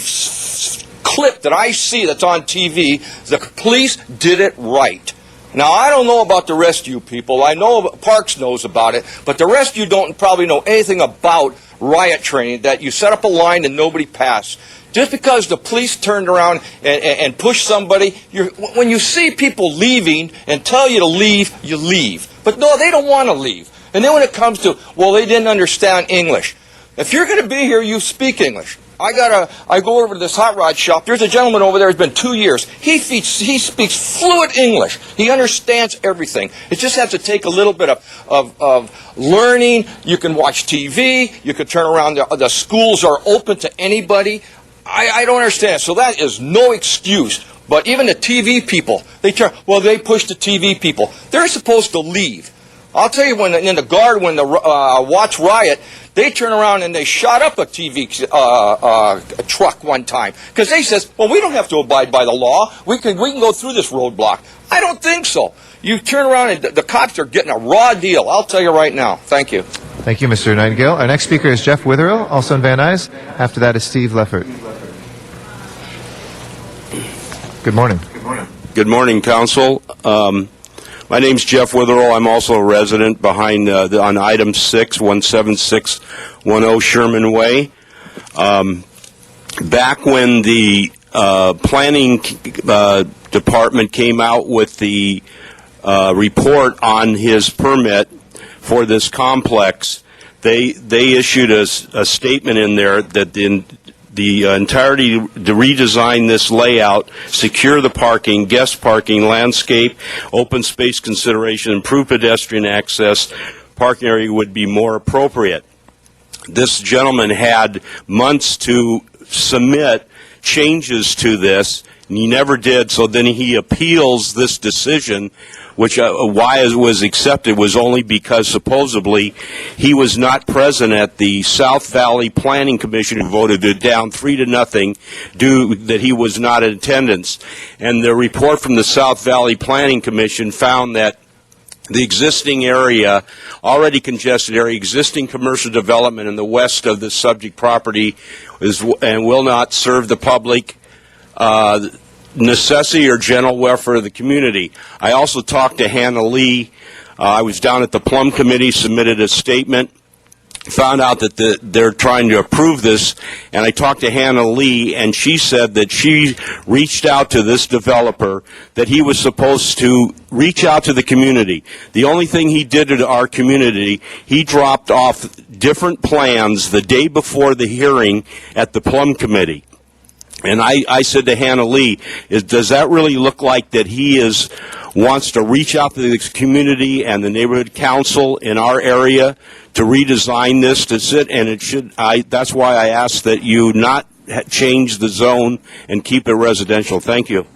S5: clip that I see that's on TV, the police did it right. Now, I don't know about the rest of you people. I know Parks knows about it, but the rest of you don't probably know anything about riot training, that you set up a line and nobody passed. Just because the police turned around and pushed somebody, when you see people leaving and tell you to leave, you leave. But no, they don't want to leave. And then when it comes to, well, they didn't understand English. If you're going to be here, you speak English. I go over to this hot rod shop. There's a gentleman over there who's been 2 years. He speaks fluent English. He understands everything. It just has to take a little bit of learning. You can watch TV. You can turn around. The schools are open to anybody. I don't understand. So that is no excuse. But even the TV people, they push the TV people. They're supposed to leave. I'll tell you, when the Guard, when the Watts riot, they turn around and they shot up a TV truck one time because they says, well, we don't have to abide by the law. We can go through this roadblock. I don't think so. You turn around and the cops are getting a raw deal. I'll tell you right now. Thank you.
S7: Thank you, Mr. Nightingale. Our next speaker is Jeff Witherill, also in Van Nuys. After that is Steve Leffert. Good morning.
S6: Good morning, Council. My name's Jeff Witherill. I'm also a resident behind on item 6, 17610 Sherman Way. Back when the planning department came out with the report on his permit for this complex, they issued a statement in there that the entirety to redesign this layout, secure the parking, guest parking, landscape, open space consideration, improve pedestrian access, parking area would be more appropriate. This gentleman had months to submit changes to this, and he never did, so then he appeals this decision, which why it was accepted was only because supposedly he was not present at the South Valley Planning Commission who voted it down 3-0 due that he was not in attendance. And the report from the South Valley Planning Commission found that the existing area, already congested area, existing commercial development in the west of the subject property is and will not serve the public necessity or general welfare of the community. I also talked to Hannah Lee. I was down at the Plum Committee, submitted a statement, found out that they're trying to approve this, and I talked to Hannah Lee, and she said that she reached out to this developer, that he was supposed to reach out to the community. The only thing he did to our community, he dropped off different plans the day before the hearing at the Plum Committee. And I said to Hannah Lee, does that really look like that he wants to reach out to the community and the neighborhood council in our area to redesign this to sit? And it should. That's why I asked that you not change the zone and keep it residential. Thank you.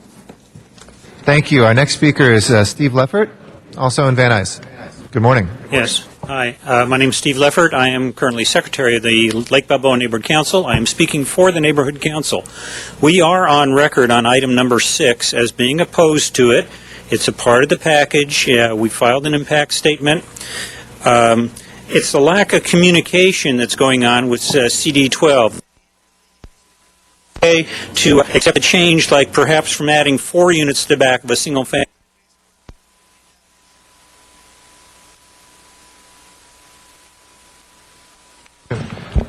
S7: Thank you. Our next speaker is Steve Leffert, also in Van Nuys. Good morning.
S23: Yes.
S8: Hi, my name is Steve Leffert. I am currently Secretary of the Lake Balboa Neighborhood Council. I am speaking for the Neighborhood Council. We are on record on item number 6 as being opposed to it. It's a part of the package. We filed an impact statement. It's the lack of communication that's going on with CD12. To accept a change like perhaps from adding 4 units to the back of a single family.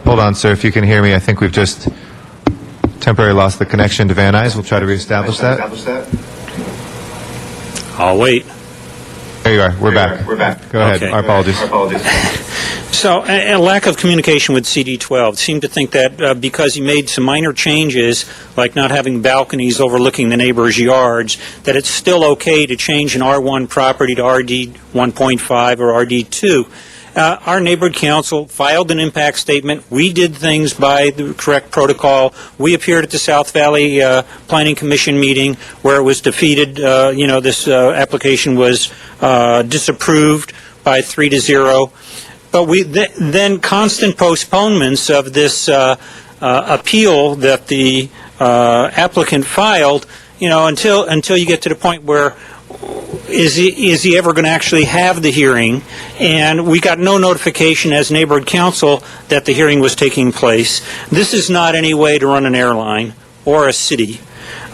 S7: Hold on, sir. If you can hear me, I think we've just temporarily lost the connection to Van Nuys. We'll try to reestablish that.
S8: I'll wait.
S7: There you are. We're back. Go ahead.
S8: Okay.
S7: Our apologies.
S8: So, a lack of communication with CD12. Seemed to think that because he made some minor changes, like not having balconies overlooking the neighbors' yards, that it's still okay to change an R1 property to RD 1.5 or RD2. Our neighborhood council filed an impact statement. We did things by the correct protocol. We appeared at the South Valley Planning Commission meeting where it was defeated. This application was disapproved by 3-0. But we then constant postponements of this appeal that the applicant filed, until you get to the point where is he ever going to actually have the hearing? And we got no notification as neighborhood council that the hearing was taking place. This is not any way to run an airline or a city.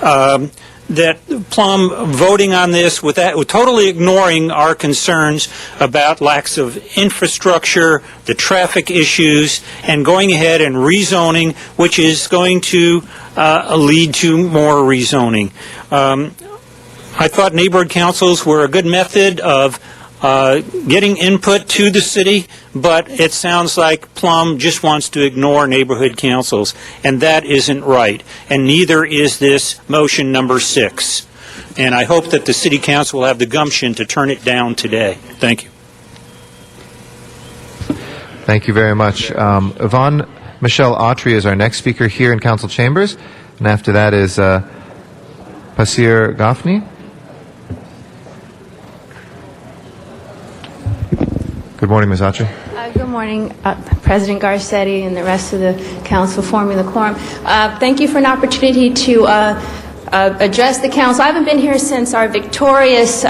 S8: That Plum voting on this with totally ignoring our concerns about lacks of infrastructure, the traffic issues, and going ahead and rezoning, which is going to lead to more rezoning. I thought neighborhood councils were a good method of getting input to the city, but it sounds like Plum just wants to ignore neighborhood councils, and that isn't right. And neither is this motion number 6. And I hope that the city council will have the gumption to turn it down today. Thank you.
S7: Thank you very much. Yvonne Michelle Autry is our next speaker here in council chambers, and after that is Pasir Gafni. Good morning, Ms. Autry.
S9: Good morning, President Garcetti and the rest of the council forming the quorum. Thank you for an opportunity to address the council. I haven't been here since our victorious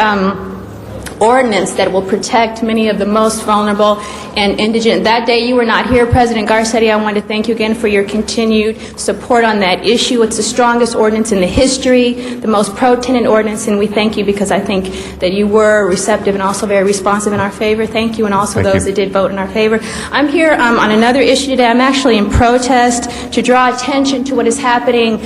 S9: ordinance that will protect many of the most vulnerable and indigent. That day you were not here, President Garcetti. I want to thank you again for your continued support on that issue. It's the strongest ordinance in the history, the most pro-tenant ordinance, and we thank you because I think that you were receptive and also very responsive in our favor. Thank you, and also those that did vote in our favor. I'm here on another issue today. I'm actually in protest to draw attention to what is happening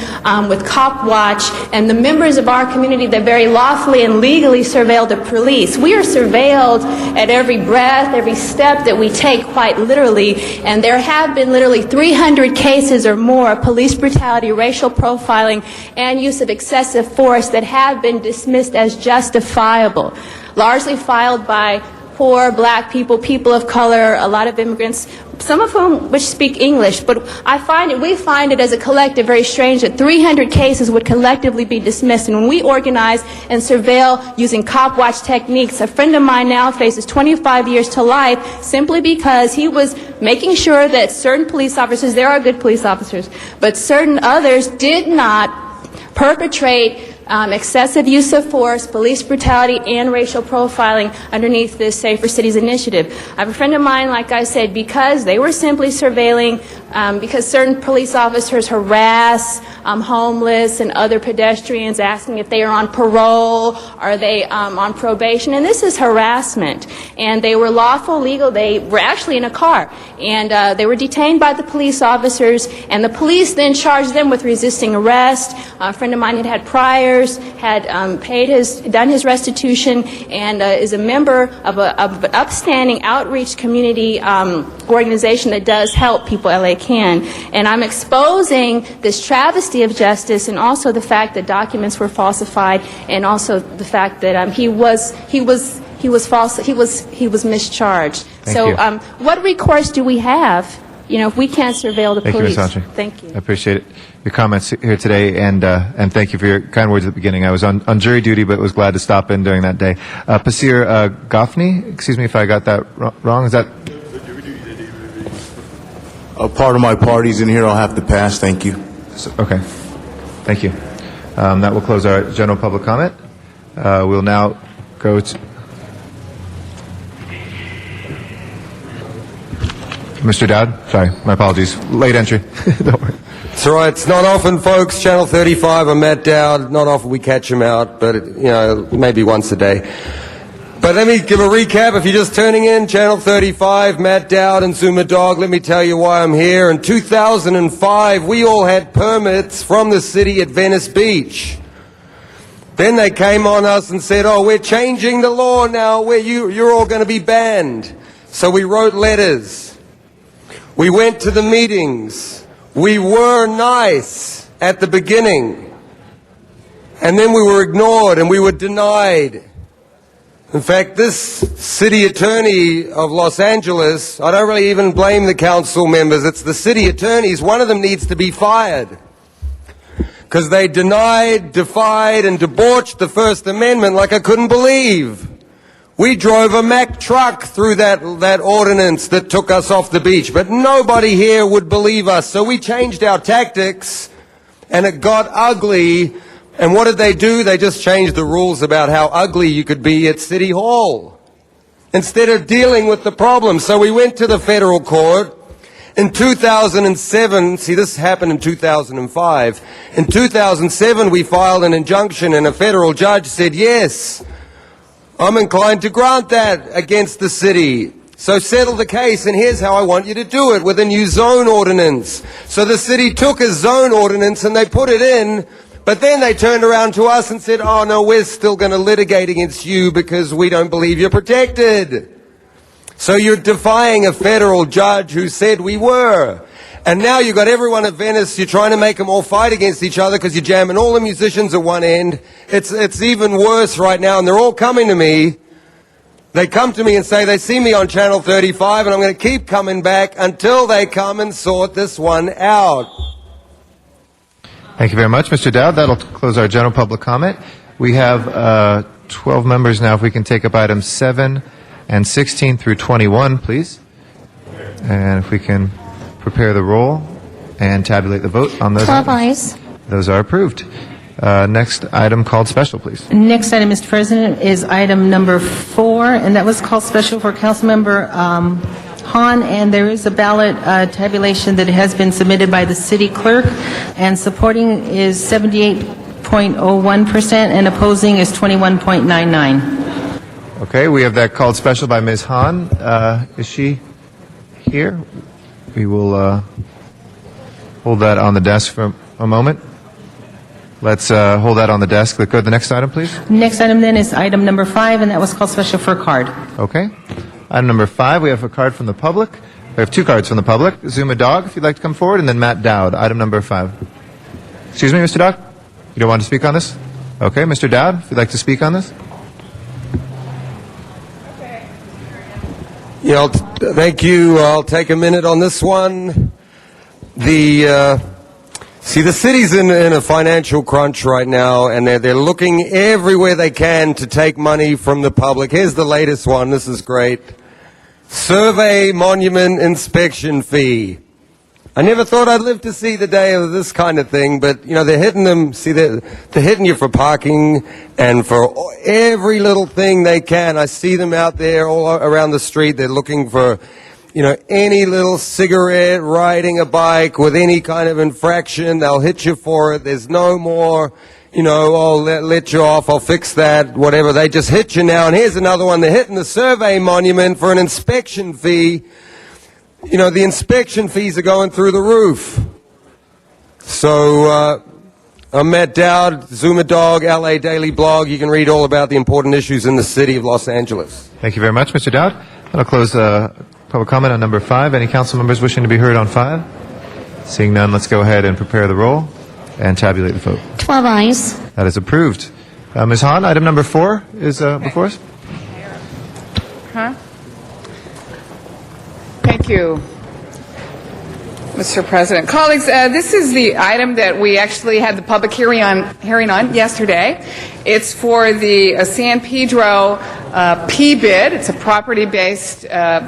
S9: with Cop Watch and the members of our community that very lawfully and legally surveil the police. We are surveilled at every breath, every step that we take, quite literally, and there have been literally 300 cases or more of police brutality, racial profiling, and use of excessive force that have been dismissed as justifiable, largely filed by poor black people, people of color, a lot of immigrants, some of whom which speak English. But we find it as a collective very strange that 300 cases would collectively be dismissed. And when we organize and surveil using Cop Watch techniques, a friend of mine now faces 25 years to life simply because he was making sure that certain police officers, there are good police officers, but certain others did not perpetrate excessive use of force, police brutality, and racial profiling underneath this Safer Cities initiative. I have a friend of mine, like I said, because they were simply surveilling, because certain police officers harass homeless and other pedestrians, asking if they are on parole, are they on probation, and this is harassment. And they were lawful, legal, they were actually in a car, and they were detained by the police officers, and the police then charged them with resisting arrest. A friend of mine had had priors, had done his restitution, and is a member of an upstanding outreach community organization that does help people LA can. And I'm exposing this travesty of justice, and also the fact that documents were falsified, and also the fact that he was mischarged. What recourse do we have? if we can't surveil the
S7: Thank
S9: police.
S7: you, Ms. Antri.
S9: Thank you.
S7: I appreciate your comments here today, and thank you for your kind words at the beginning. I was on jury duty, but was glad to stop in during that day. Pasir Goffney, excuse me if I got that wrong. Is that?
S2: A part of my party's in here. I'll have to pass. Thank you.
S7: Okay. Thank you. That will close our general public comment. We'll now go to Mr. Dowd. Sorry, my apologies. Late entry. Don't worry.
S4: It's all right. It's not often, folks. Channel 35, I'm Matt Dowd. Not often we catch him out, but, maybe once a day. But let me give a recap. If you're just turning in, Channel 35, Matt Dowd and Zuma Dog, let me tell you why I'm here. In 2005, we all had permits from the city at Venice Beach. Then they came on us and said, oh, we're changing the law now, where you're all going to be banned. So we wrote letters. We went to the meetings. We were nice at the beginning. And then we were ignored and we were denied. In fact, this city attorney of Los Angeles, I don't really even blame the council members. It's the city attorneys. One of them needs to be fired. Because they denied, defied, and debauched the First Amendment like I couldn't believe. We drove a Mack truck through that ordinance that took us off the beach, but nobody here would believe us. So we changed our tactics, and it got ugly. And what did they do? They just changed the rules about how ugly you could be at City Hall instead of dealing with the problem. So we went to the federal court. In 2007, see, this happened in 2005. In 2007, we filed an injunction, and a federal judge said, yes, I'm inclined to grant that against the city. So settle the case, and here's how I want you to do it, with a new zone ordinance. So the city took a zone ordinance and they put it in, but then they turned around to us and said, oh no, we're still going to litigate against you because we don't believe you're protected. So you're defying a federal judge who said we were. And now you've got everyone at Venice, you're trying to make them all fight against each other because you're jamming all the musicians at one end. It's even worse right now, and they're all coming to me. They come to me and say they see me on Channel 35, and I'm going to keep coming back until they come and sort this one out.
S7: Thank you very much, Mr. Dowd. That'll close our general public comment. We have 12 members now. If we can take up items 7 and 16 through 21, please. And if we can prepare the roll and tabulate the vote on those
S18: 12
S7: items.
S18: ayes.
S7: Those are approved. Next item called special, please.
S11: Next item, Mr. President, is item number 4, and that was called special for Councilmember Hahn, and there is a ballot tabulation that has been submitted by the city clerk, and supporting is 78.01% and opposing is 21.99%.
S7: Okay, we have that called special by Ms. Hahn. Is she here? We will hold that on the desk for a moment. Let's hold that on the desk. Let's go to the next item, please.
S11: Next item then is item number 5, and that was called special for card.
S7: Okay. Item number 5, we have a card from the public. We have 2 cards from the public. Zuma Dog, if you'd like to come forward, and then Matt Dowd, item number 5. Excuse me, Mr. Dog? You don't want to speak on this? Okay, Mr. Dowd, if you'd like to speak on this.
S4: Yeah, thank you. I'll take a minute on this one. The city's in a financial crunch right now, and they're looking everywhere they can to take money from the public. Here's the latest one. This is great. Survey monument inspection fee. I never thought I'd live to see the day of this kind of thing, but, they're hitting them. See, they're hitting you for parking and for every little thing they can. I see them out there all around the street. They're looking for, any little cigarette, riding a bike with any kind of infraction. They'll hit you for it. There's no more, I'll let you off, I'll fix that, whatever. They just hit you now. And here's another one. They're hitting the survey monument for an inspection fee. The inspection fees are going through the roof. So, I'm Matt Dowd, Zuma Dog, LA Daily Blog. You can read all about the important issues in the city of Los Angeles.
S7: Thank you very much, Mr. Dowd. That'll close public comment on number 5. Any council members wishing to be heard on 5? Seeing none, let's go ahead and prepare the roll and tabulate the vote.
S18: 12 ayes.
S7: That is approved. Ms. Hahn, item number 4 is before us.
S23: Thank you.
S3: Mr. President. Colleagues, this is the item that we actually had the public hearing on yesterday. It's for the San Pedro P-bid. It's a property-based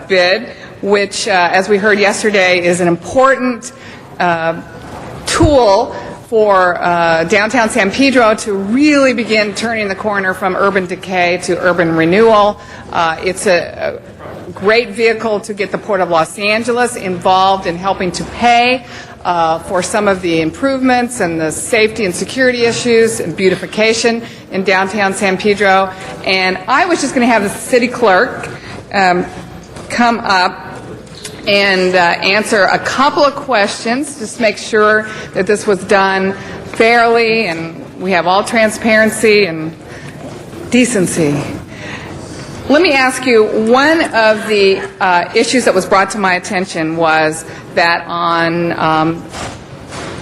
S3: bid, which, as we heard yesterday, is an important tool for downtown San Pedro to really begin turning the corner from urban decay to urban renewal. It's a great vehicle to get the Port of Los Angeles involved in helping to pay for some of the improvements and the safety and security issues and beautification in downtown San Pedro. And I was just going to have the city clerk come up and answer a couple of questions, just make sure that this was done fairly and we have all transparency and decency. Let me ask you, one of the issues that was brought to my attention was that on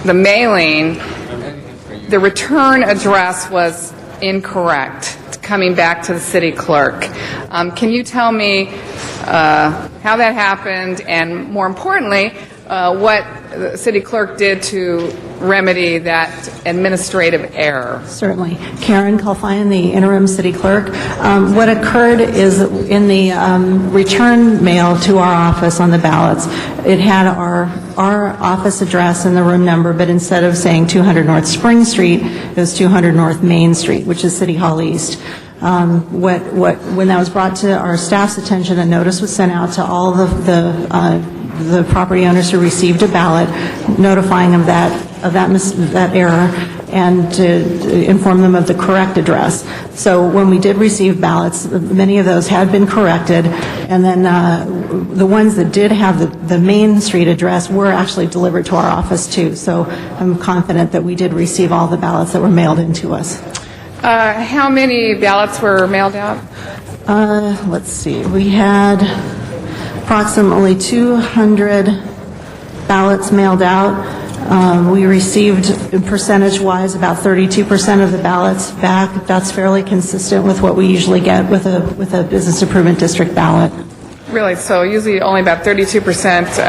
S3: the mailing, the return address was incorrect, coming back to the city clerk. Can you tell me how that happened, and more importantly, what the city clerk did to remedy that administrative error?
S13: Certainly. Karen Kalfayan, the interim city clerk. What occurred is in the return mail to our office on the ballots, it had our office address and the room number, but instead of saying 200 North Spring Street, it was 200 North Main Street, which is City Hall East. When that was brought to our staff's attention, a notice was sent out to all the property owners who received a ballot, notifying them of that error and to inform them of the correct address. So when we did receive ballots, many of those had been corrected, and then the ones that did have the Main Street address were actually delivered to our office too. So I'm confident that we did receive all the ballots that were mailed in to us.
S3: How many ballots were mailed out?
S13: Let's see. We had approximately 200 ballots mailed out. We received, percentage-wise, about 32% of the ballots back. That's fairly consistent with what we usually get with a business improvement district ballot.
S3: Really? So usually only about 32%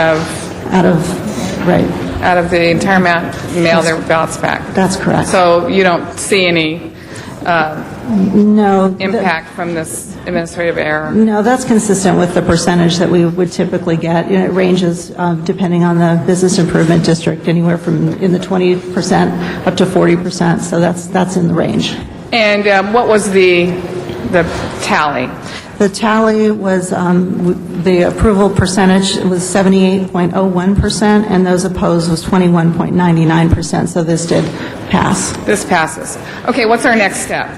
S13: out of
S3: the entire amount mail their ballots back.
S13: That's correct.
S3: So you don't see any
S13: no
S3: impact from this administrative error?
S13: No, that's consistent with the percentage that we would typically get. It ranges, depending on the business improvement district, anywhere from in the 20% up to 40%. So that's in the range.
S3: And what was the tally?
S13: The tally was the approval percentage was 78.01%, and those opposed was 21.99%. So this did pass.
S3: This passes. Okay, what's our next step?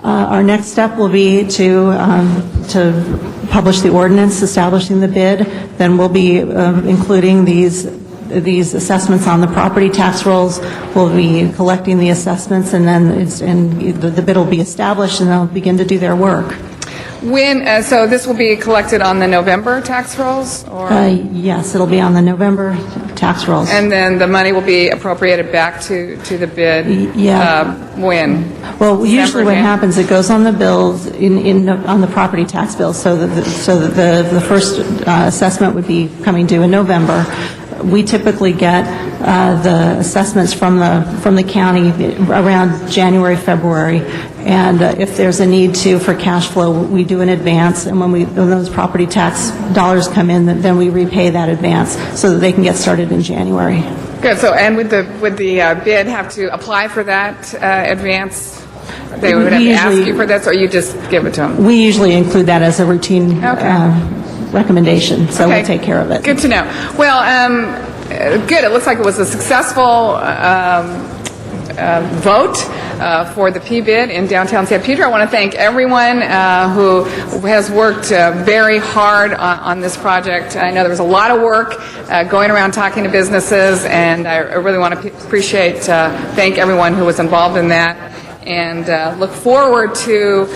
S13: Our next step will be to publish the ordinance establishing the bid. Then we'll be including these assessments on the property tax rolls. We'll be collecting the assessments, and then the bid will be established, and they'll begin to do their work.
S3: When so this will be collected on the November tax rolls, or
S13: yes, it'll be on the November tax rolls,
S3: and then the money will be appropriated back to the bid.
S13: Yeah.
S3: When?
S13: Well, usually what happens, it goes on the bills on the property tax bills, so that the first assessment would be coming due in November. We typically get the assessments from the county around January, February, and if there's a need for cash flow, we do an advance, and when those property tax dollars come in, then we repay that advance so that they can get started in January.
S3: Good. So, and would the bid have to apply for that advance? They would have to ask you for this, or you just give it to them?
S13: We usually include that as a routine recommendation, so we'll take care of it.
S3: Good to know. Well, good. It looks like it was a successful vote for the P-bid in downtown San Pedro. I want to thank everyone who has worked very hard on this project. I know there was a lot of work going around talking to businesses, and I really want to thank everyone who was involved in that, and look forward to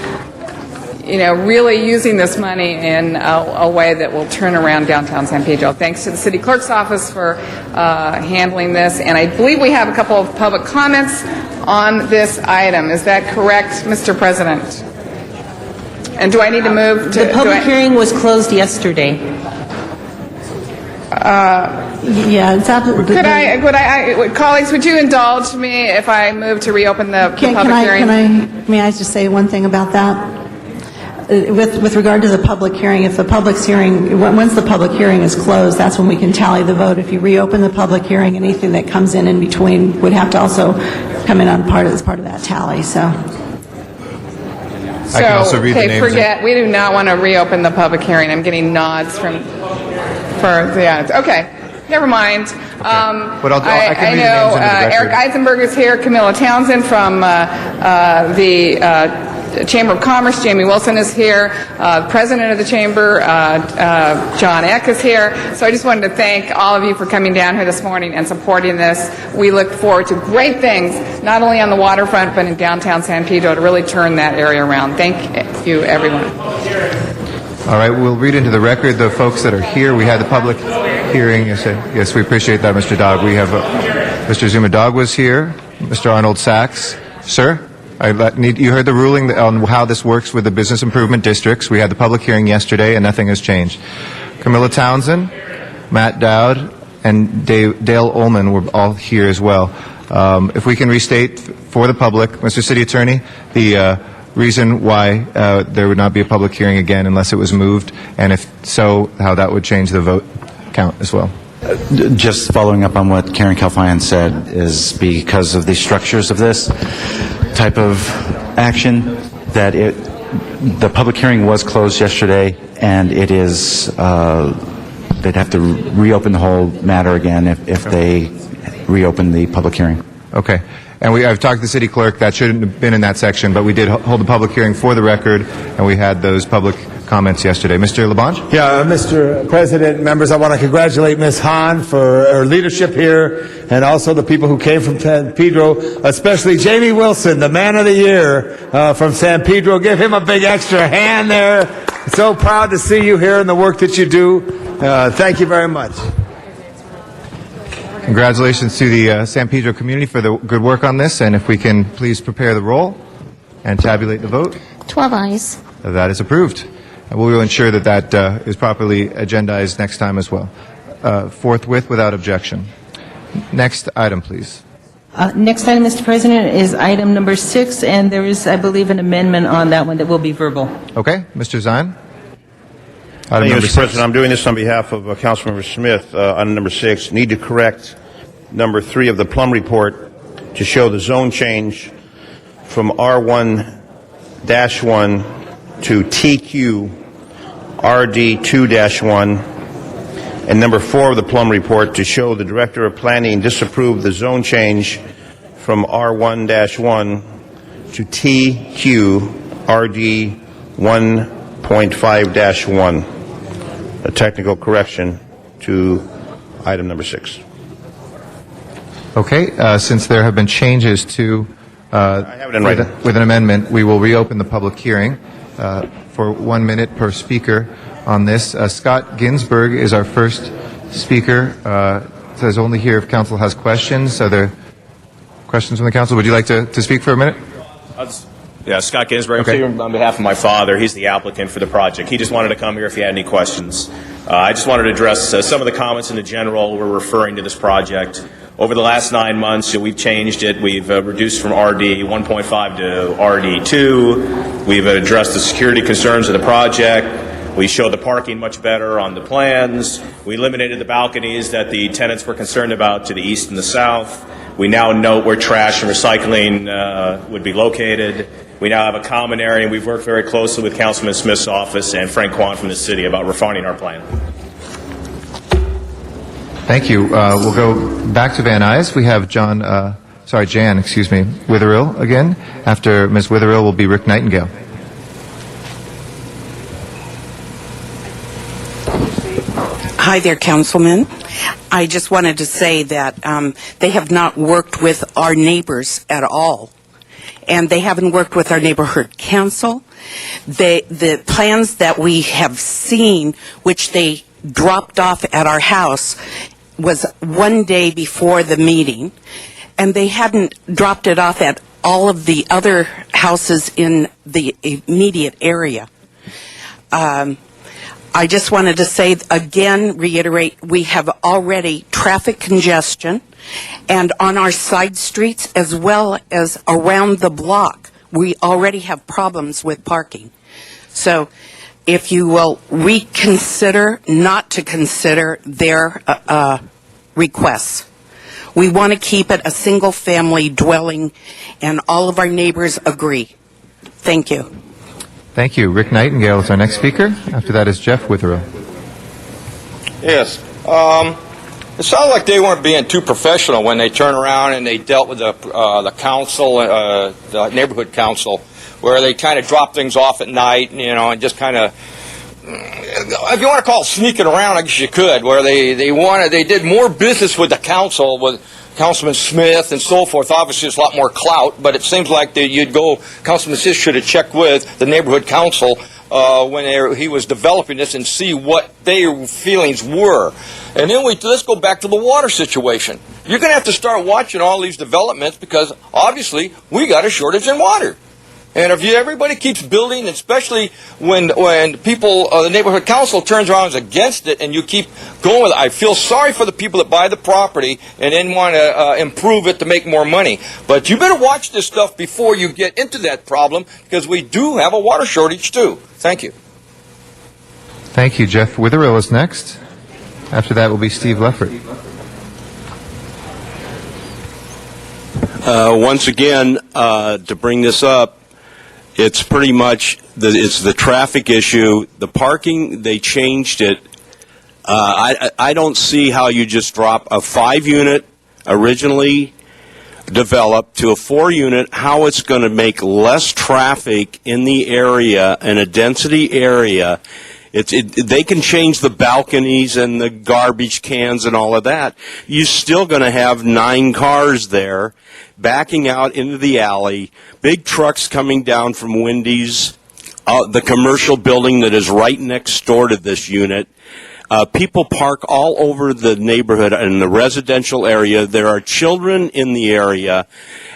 S3: really using this money in a way that will turn around downtown San Pedro. Thanks to the city clerk's office for handling this. And I believe we have a couple of public comments on this item. Is that correct, Mr. President? And do I need to move to...
S11: The public hearing was closed yesterday.
S13: Yeah, it's absolutely.
S3: Colleagues, would you indulge me if I move to reopen the public hearing?
S13: May I just say one thing about that? With regard to the public hearing, if the public's hearing, once the public hearing is closed, that's when we can tally the vote. If you reopen the public hearing, anything that comes in between would have to also come in as part of that tally, so.
S7: I can also read the names.
S3: Forget, we do not want to reopen the public hearing. I'm getting nods for the audience. Okay, never mind.
S7: But I can read the names
S3: know
S7: into the record.
S3: Eric Eisenberg is here, Camilla Townsend from the Chamber of Commerce, Jamie Wilson is here, the president of the chamber, John Eck is here. So I just wanted to thank all of you for coming down here this morning and supporting this. We look forward to great things, not only on the waterfront, but in downtown San Pedro to really turn that area around. Thank you, everyone.
S7: All right, we'll read into the record the folks that are here. We had the public hearing. Yes, we appreciate that, Mr. Dog. We have Mr. Zuma Dog was here, Mr. Arnold Sachs. Sir? You heard the ruling on how this works with the business improvement districts. We had the public hearing yesterday, and nothing has changed. Camilla Townsend, Matt Dowd, and Dale Ullman were all here as well. If we can restate for the public, Mr. City Attorney, the reason why there would not be a public hearing again unless it was moved, and if so, how that would change the vote count as well.
S12: Just following up on what Karen Calfine said, is because of the structures of this type of action, that the public hearing was closed yesterday, and it is they'd have to reopen the whole matter again if they reopen the public hearing.
S7: Okay. And I've talked to the city clerk. That shouldn't have been in that section, but we did hold the public hearing for the record, and we had those public comments yesterday. Mr. LaBonge?
S17: Yeah, Mr. President, members, I want to congratulate Ms. Hahn for her leadership here, and also the people who came from San Pedro, especially Jamie Wilson, the man of the year from San Pedro. Give him a big extra hand there. So proud to see you here and the work that you do. Thank you very much.
S7: Congratulations to the San Pedro community for the good work on this, and if we can please prepare the roll and tabulate the vote.
S18: 12 ayes.
S7: That is approved. And we will ensure that that is properly agendized next time as well. Forthwith, without objection. Next item, please.
S11: Next item, Mr. President, is item number 6, and there is, I believe, an amendment on that one that will be verbal.
S7: Okay, Mr. Zion.
S14: Thank you, Mr. President. I'm doing this on behalf of Councilmember Smith. Item number 6, need to correct number 3 of the Plum report to show the zone change from R1-1 to TQ RD2-1, and number 4 of the Plum report to show the Director of Planning disapproved the zone change from R1-1 to TQ RD1.5-1. A technical correction to item number 6.
S7: Okay, since there have been changes to
S14: I have it in writing.
S7: with an amendment, we will reopen the public hearing for 1 minute per speaker on this. Scott Ginsburg is our first speaker. Says only here if council has questions. Are there questions from the council? Would you like to speak for a minute?
S23: Yeah, Scott Ginsburg. I'm here on behalf of my father. He's the applicant for the project. He just wanted to come here if he had any questions. I just wanted to address some of the comments in the general were referring to this project. Over the last 9 months, we've changed it. We've reduced from RD 1.5 to RD 2. We've addressed the security concerns of the project. We showed the parking much better on the plans. We eliminated the balconies that the tenants were concerned about to the east and the south. We now know where trash and recycling would be located. We now have a common area, and we've worked very closely with Councilman Smith's office and Frank Kwan from the city about refining our plan.
S7: Thank you. We'll go back to Van Nuys. We have Jan Witherill again. After Ms. Witherill will be Rick Nightingale.
S22: Hi there, Councilman. I just wanted to say that they have not worked with our neighbors at all. And they haven't worked with our neighborhood council. The plans that we have seen, which they dropped off at our house, was 1 day before the meeting, and they hadn't dropped it off at all of the other houses in the immediate area. I just wanted to say again, reiterate, we have already traffic congestion, and on our side streets as well as around the block, we already have problems with parking. So if you will reconsider not to consider their requests. We want to keep it a single-family dwelling, and all of our neighbors agree. Thank you.
S7: Thank you. Rick Nightingale is our next speaker. After that is Jeff Witherill.
S5: Yes. It sounded like they weren't being too professional when they turned around and they dealt with the council, the neighborhood council, where they kind of dropped things off at night, and just kind of, if you want to call it sneaking around, I guess you could, where they did more business with the council, with Councilman Smith and so forth. Obviously, it's a lot more clout, but it seems like Councilman Smith should have checked with the neighborhood council when he was developing this and see what their feelings were. And then let's go back to the water situation. You're going to have to start watching all these developments because obviously we got a shortage in water. And if everybody keeps building, especially when people, the neighborhood council turns around and is against it, and you keep going with it, I feel sorry for the people that buy the property and then want to improve it to make more money. But you better watch this stuff before you get into that problem, because we do have a water shortage too. Thank you.
S7: Thank you. Jeff Witherill is next. After that will be Steve Leffert.
S6: Once again, to bring this up, it's pretty much it's the traffic issue. The parking, they changed it. I don't see how you just drop a 5-unit originally developed to a 4-unit, how it's going to make less traffic in the area, in a density area. They can change the balconies and the garbage cans and all of that. You're still going to have 9 cars there backing out into the alley, big trucks coming down from Wendy's, the commercial building that is right next door to this unit. People park all over the neighborhood in the residential area. There are children in the area,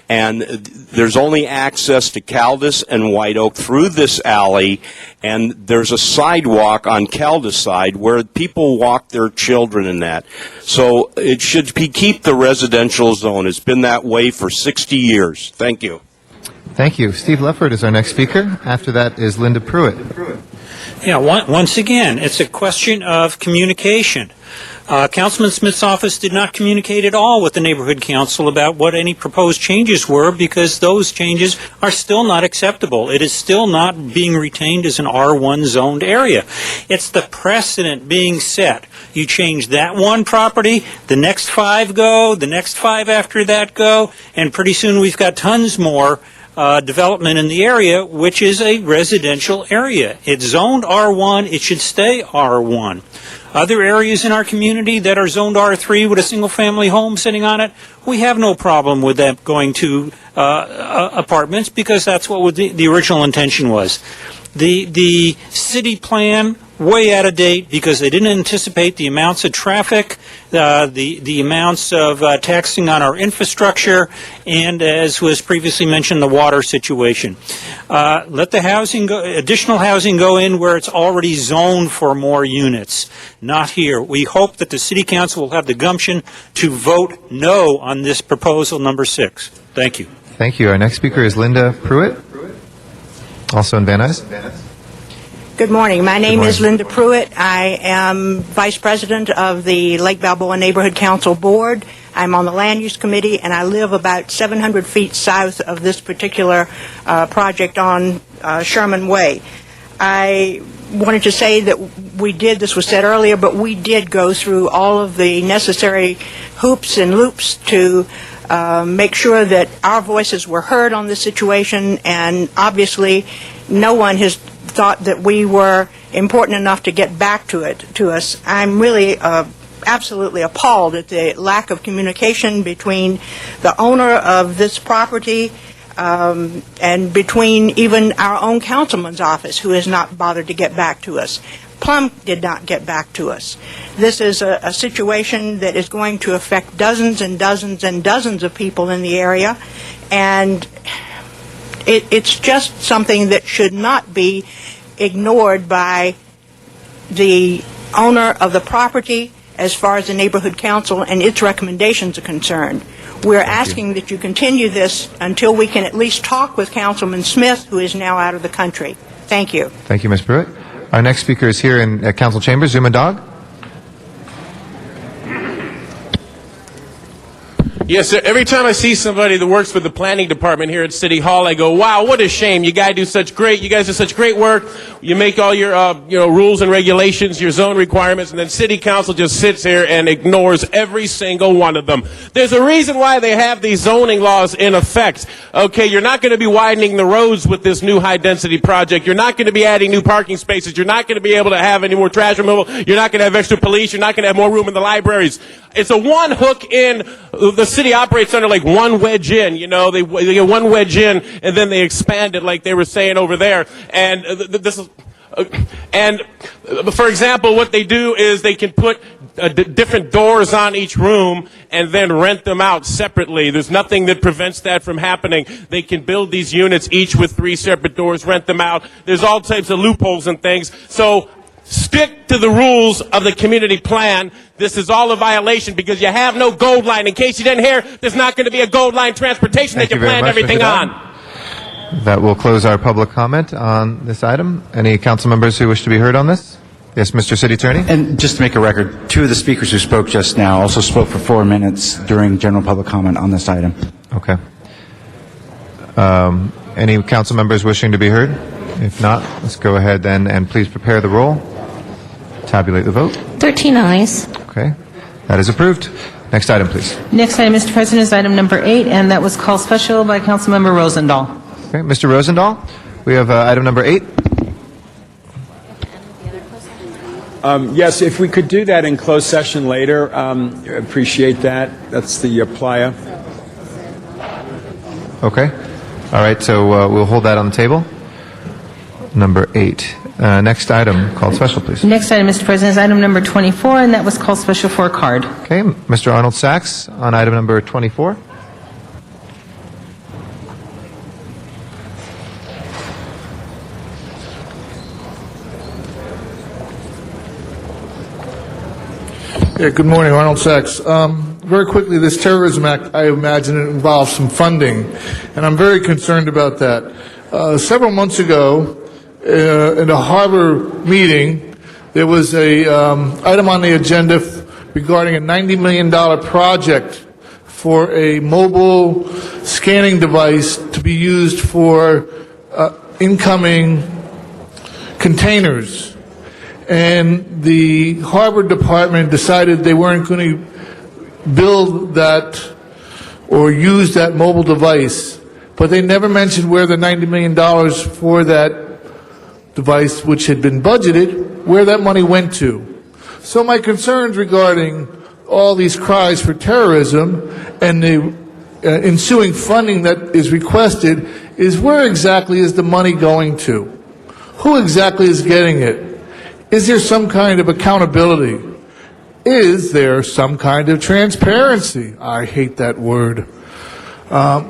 S6: and there's only access to Caldas and White Oak through this alley, and there's a sidewalk on Caldas side where people walk their children in that. So it should keep the residential zone. It's been that way for 60 years. Thank you.
S7: Thank you. Steve Leffert is our next speaker. After that is Linda Pruitt.
S8: Yeah, once again, it's a question of communication. Councilman Smith's office did not communicate at all with the neighborhood council about what any proposed changes were, because those changes are still not acceptable. It is still not being retained as an R1 zoned area. It's the precedent being set. You change that one property, the next 5 go, the next 5 after that go, and pretty soon we've got tons more development in the area, which is a residential area. It's zoned R1. It should stay R1. Other areas in our community that are zoned R3 with a single-family home sitting on it, we have no problem with that going to apartments, because that's what the original intention was. The city plan, way out of date, because they didn't anticipate the amounts of traffic, the amounts of taxing on our infrastructure, and, as was previously mentioned, the water situation. Let the additional housing go in where it's already zoned for more units, not here. We hope that the City Council will have the gumption to vote no on this proposal number 6. Thank you.
S7: Thank you. Our next speaker is Linda Pruitt, also in Van Nuys.
S1: Good morning. My name is Linda Pruitt. I am Vice President of the Lake Balboa Neighborhood Council Board. I'm on the Land Use Committee, and I live about 700 feet south of this particular project on Sherman Way. I wanted to say that this was said earlier, but we did go through all of the necessary hoops and loops to make sure that our voices were heard on this situation, and obviously no one has thought that we were important enough to get back to us. I'm really absolutely appalled at the lack of communication between the owner of this property and between even our own councilman's office, who has not bothered to get back to us. Plum did not get back to us. This is a situation that is going to affect dozens and dozens and dozens of people in the area, and it's just something that should not be ignored by the owner of the property as far as the neighborhood council and its recommendations are concerned. We're asking that you continue this until we can at least talk with Councilman Smith, who is now out of the country. Thank you.
S7: Thank you, Ms. Pruitt. Our next speaker is here in Council Chambers, Zuma Dog.
S19: Yes, sir. Every time I see somebody that works for the planning department here at City Hall, I go, wow, what a shame. You guys do such great work. You make all your, rules and regulations, your zone requirements, and then City Council just sits here and ignores every single one of them. There's a reason why they have these zoning laws in effect. Okay, you're not going to be widening the roads with this new high-density project. You're not going to be adding new parking spaces. You're not going to be able to have any more trash removal. You're not going to have extra police. You're not going to have more room in the libraries. It's a one hook in. The city operates under like one wedge in. They get one wedge in and then they expand it like they were saying over there. And this is. And for example, what they do is they can put different doors on each room and then rent them out separately. There's nothing that prevents that from happening. They can build these units each with 3 separate doors, rent them out. There's all types of loopholes and things. So stick to the rules of the community plan. This is all a violation because you have no gold line. In case you didn't hear, there's not going to be a gold line transportation that you planned everything on.
S7: That will close our public comment on this item. Any council members who wish to be heard on this? Yes, Mr. City Attorney.
S12: And just to make a record, 2 of the speakers who spoke just now also spoke for 4 minutes during general public comment on this item.
S7: Okay. Any council members wishing to be heard? If not, let's go ahead then and please prepare the roll. Tabulate the vote.
S18: 13 ayes.
S7: Okay. That is approved. Next item, please.
S11: Next item, Mr. President, is item number 8, and that was called special by Councilmember Rosendahl.
S7: Okay, Mr. Rosendahl, we have item number 8.
S10: Yes, if we could do that in closed session later, appreciate that. That's the playa.
S7: Okay. All right, so we'll hold that on the table. Number 8. Next item, called special, please.
S11: Next item, Mr. President, is item number 24, and that was called special for a card.
S7: Okay, Mr. Arnold Sachs on item number 24.
S21: Yeah, good morning, Arnold Sachs. Very quickly, this terrorism act, I imagine it involves some funding, and I'm very concerned about that. Several months ago, in a harbor meeting, there was a item on the agenda regarding a $90 million project for a mobile scanning device to be used for incoming containers. And the harbor department decided they weren't going to build that or use that mobile device, but they never mentioned where the $90 million for that device, which had been budgeted, where that money went to. So my concerns regarding all these cries for terrorism and the ensuing funding that is requested is where exactly is the money going to? Who exactly is getting it? Is there some kind of accountability? Is there some kind of transparency? I hate that word. But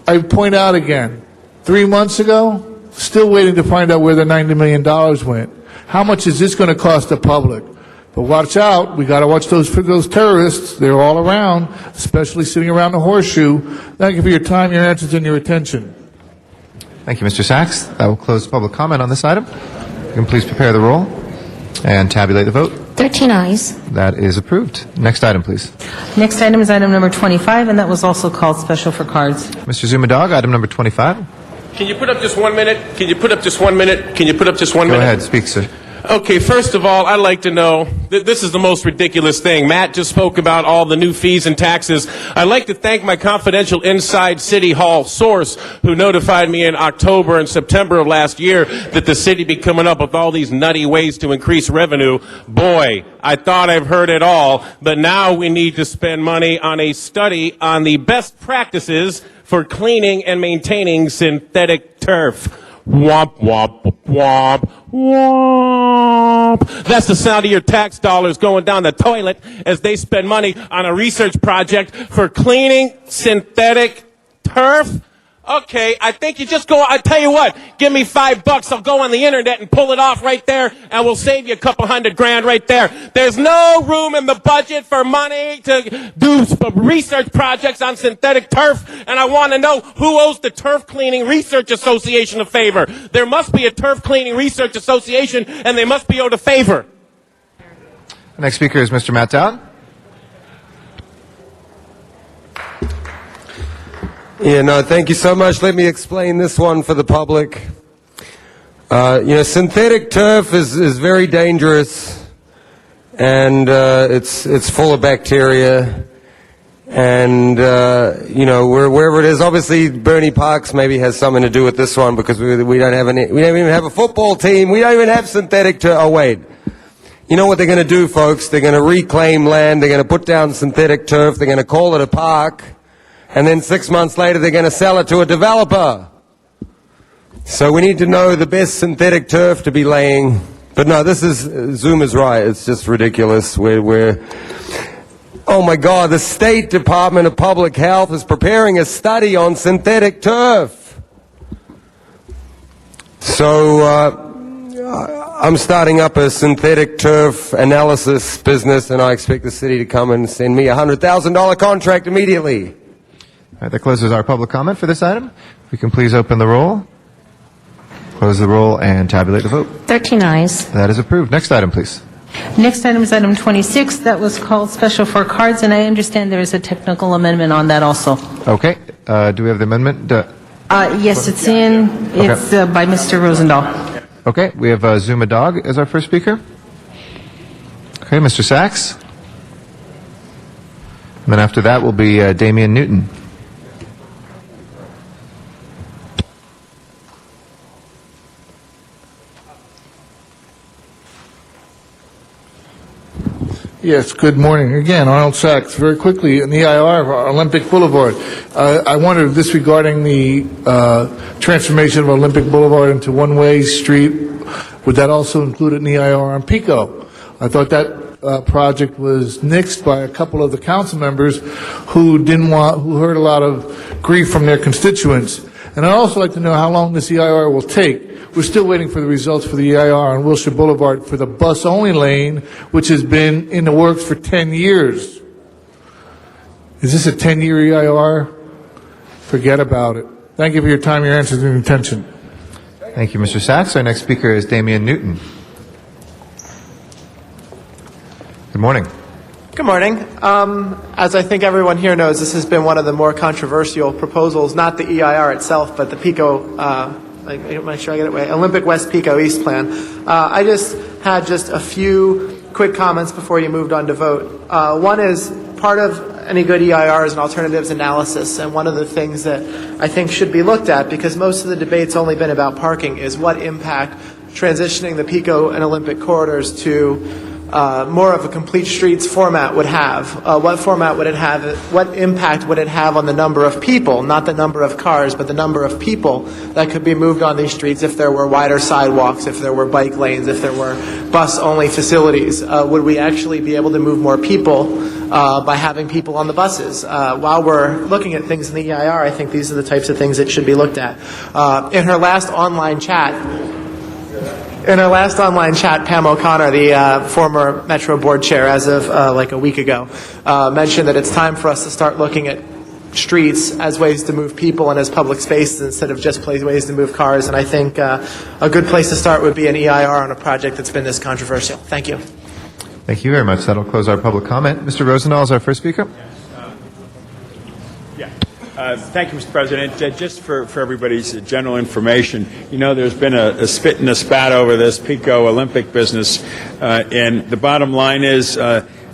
S21: I point out again, 3 months ago, still waiting to find out where the $90 million went. How much is this going to cost the public? But watch out, we got to watch those terrorists. They're all around, especially sitting around the horseshoe. Thank you for your time, your answers, and your attention.
S7: Thank you, Mr. Sachs. That will close public comment on this item. You can please prepare the roll and tabulate the vote.
S18: 13 ayes.
S7: That is approved. Next item, please.
S11: Next item is item number 25, and that was also called special for cards.
S7: Mr. Zumadog, item number 25.
S19: Can you put up just 1 minute? Can you put up just 1 minute? Can you put up just 1 minute?
S7: Go ahead, speak, sir.
S19: Okay, first of all, I'd like to know, this is the most ridiculous thing. Matt just spoke about all the new fees and taxes. I'd like to thank my confidential inside City Hall source who notified me in October and September of last year that the city be coming up with all these nutty ways to increase revenue. Boy, I thought I've heard it all, but now we need to spend money on a study on the best practices for cleaning and maintaining synthetic turf. Womp, womp, womp, womp. That's the sound of your tax dollars going down the toilet as they spend money on a research project for cleaning synthetic turf. Okay, I think you just go, I tell you what, give me $5, I'll go on the internet and pull it off right there, and we'll save you a couple $100,000 right there. There's no room in the budget for money to do research projects on synthetic turf, and I want to know who owes the Turf Cleaning Research Association a favor. There must be a Turf Cleaning Research Association, and they must be owed a favor.
S7: The next speaker is Mr. Matt Dowd.
S4: Yeah, no, thank you so much. Let me explain this one for the public. Synthetic turf is very dangerous, and it's full of bacteria. And wherever it is, obviously Bernie Parks maybe has something to do with this one because we don't even have a football team. We don't even have synthetic turf. Oh wait, you know what they're going to do, folks? They're going to reclaim land. They're going to put down synthetic turf. They're going to call it a park. And then 6 months later, they're going to sell it to a developer. So we need to know the best synthetic turf to be laying. But no, Zoom is right. It's just ridiculous. Oh my God, the State Department of Public Health is preparing a study on synthetic turf. So I'm starting up a synthetic turf analysis business, and I expect the city to come and send me a $100,000 contract immediately.
S7: All right, that closes our public comment for this item. If we can please open the roll, close the roll, and tabulate the vote.
S18: 13 ayes.
S7: That is approved. Next item, please.
S11: Next item is item 26. That was called special for cards, and I understand there is a technical amendment on that also.
S7: Okay. Do we have the amendment?
S11: Yes, it's in. It's by Mr. Rosendahl.
S7: Okay. We have Zuma Dog as our first speaker. Okay, Mr. Sachs. And then after that will be Damian Newton.
S21: Yes, good morning. Again, Arnold Sachs. Very quickly, in the EIR of Olympic Boulevard. I wonder if this regarding the transformation of Olympic Boulevard into one-way street, would that also include an EIR on Pico? I thought that project was nixed by a couple of the council members who heard a lot of grief from their constituents. And I'd also like to know how long this EIR will take. We're still waiting for the results for the EIR on Wilshire Boulevard for the bus-only lane, which has been in the works for 10 years. Is this a 10-year EIR? Forget about it. Thank you for your time, your answers, and your attention.
S7: Thank you, Mr. Sachs. Our next speaker is Damian Newton. Good morning.
S15: Good morning. As I think everyone here knows, this has been one of the more controversial proposals, not the EIR itself, but the Pico, make sure I get it right, Olympic West Pico East plan. I just had a few quick comments before you moved on to vote. One is part of any good EIR is an alternatives analysis, and one of the things that I think should be looked at, because most of the debate's only been about parking, is what impact transitioning the Pico and Olympic corridors to more of a complete streets format would have. What format would it have? What impact would it have on the number of people, not the number of cars, but the number of people that could be moved on these streets if there were wider sidewalks, if there were bike lanes, if there were bus-only facilities? Would we actually be able to move more people by having people on the buses? While we're looking at things in the EIR, I think these are the types of things that should be looked at. In her last online chat, Pam O'Connor, the former Metro Board Chair as of like a week ago, mentioned that it's time for us to start looking at streets as ways to move people and as public spaces instead of just ways to move cars. And I think a good place to start would be an EIR on a project that's been this controversial. Thank you.
S7: Thank you very much. That'll close our public comment. Mr. Rosendahl is our first speaker.
S10: Thank you, Mr. President. Just for everybody's general information, you know, there's been a spit and a spat over this Pico Olympic business, and the bottom line is,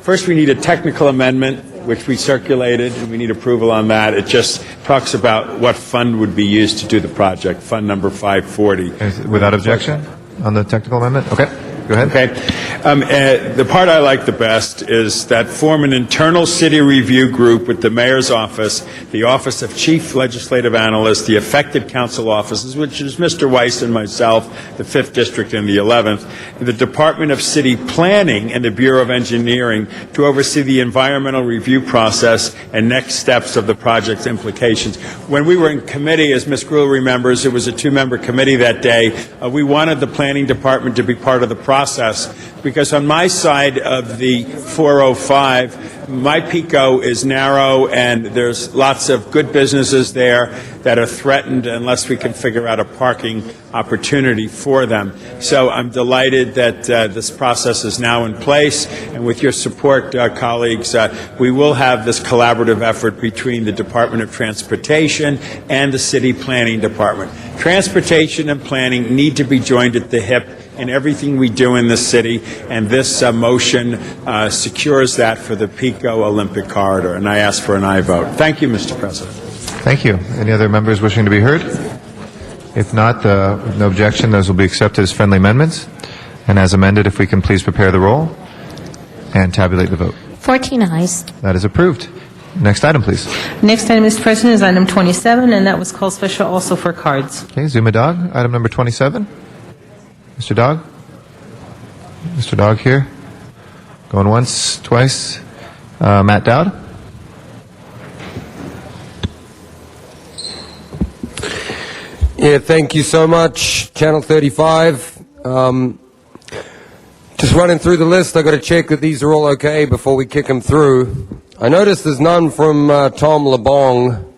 S10: first we need a technical amendment, which we circulated, and we need approval on that. It just talks about what fund would be used to do the project, fund number 540.
S7: Without objection on the technical amendment? Okay. Go ahead.
S10: Okay. The part I like the best is that form an internal city review group with the mayor's office, the office of chief legislative analyst, the affected council offices, which is Mr. Weiss and myself, the 5th District and the 11th, the Department of City Planning and the Bureau of Engineering to oversee the environmental review process and next steps of the project's implications. When we were in committee, as Ms. Gruhl remembers, it was a 2-member committee that day. We wanted the planning department to be part of the process because on my side of the 405, my Pico is narrow and there's lots of good businesses there that are threatened unless we can figure out a parking opportunity for them. So I'm delighted that this process is now in place, and with your support, colleagues, we will have this collaborative effort between the Department of Transportation and the City Planning Department. Transportation and planning need to be joined at the hip in everything we do in the city, and this motion secures that for the Pico Olympic Corridor, and I ask for an aye vote. Thank you, Mr. President.
S7: Thank you. Any other members wishing to be heard? If not, no objection, those will be accepted as friendly amendments. And as amended, if we can please prepare the roll and tabulate the vote.
S18: 14 ayes.
S7: That is approved. Next item, please.
S11: Next item, Mr. President, is item 27, and that was called special also for cards.
S7: Okay, Zuma Dog, item number 27. Mr. Dog? Mr. Dog here. Going once, twice. Matt Dowd?
S4: Yeah, thank you so much, Channel 35. Just running through the list, I've got to check that these are all okay before we kick them through. I noticed there's none from Tom LeBong,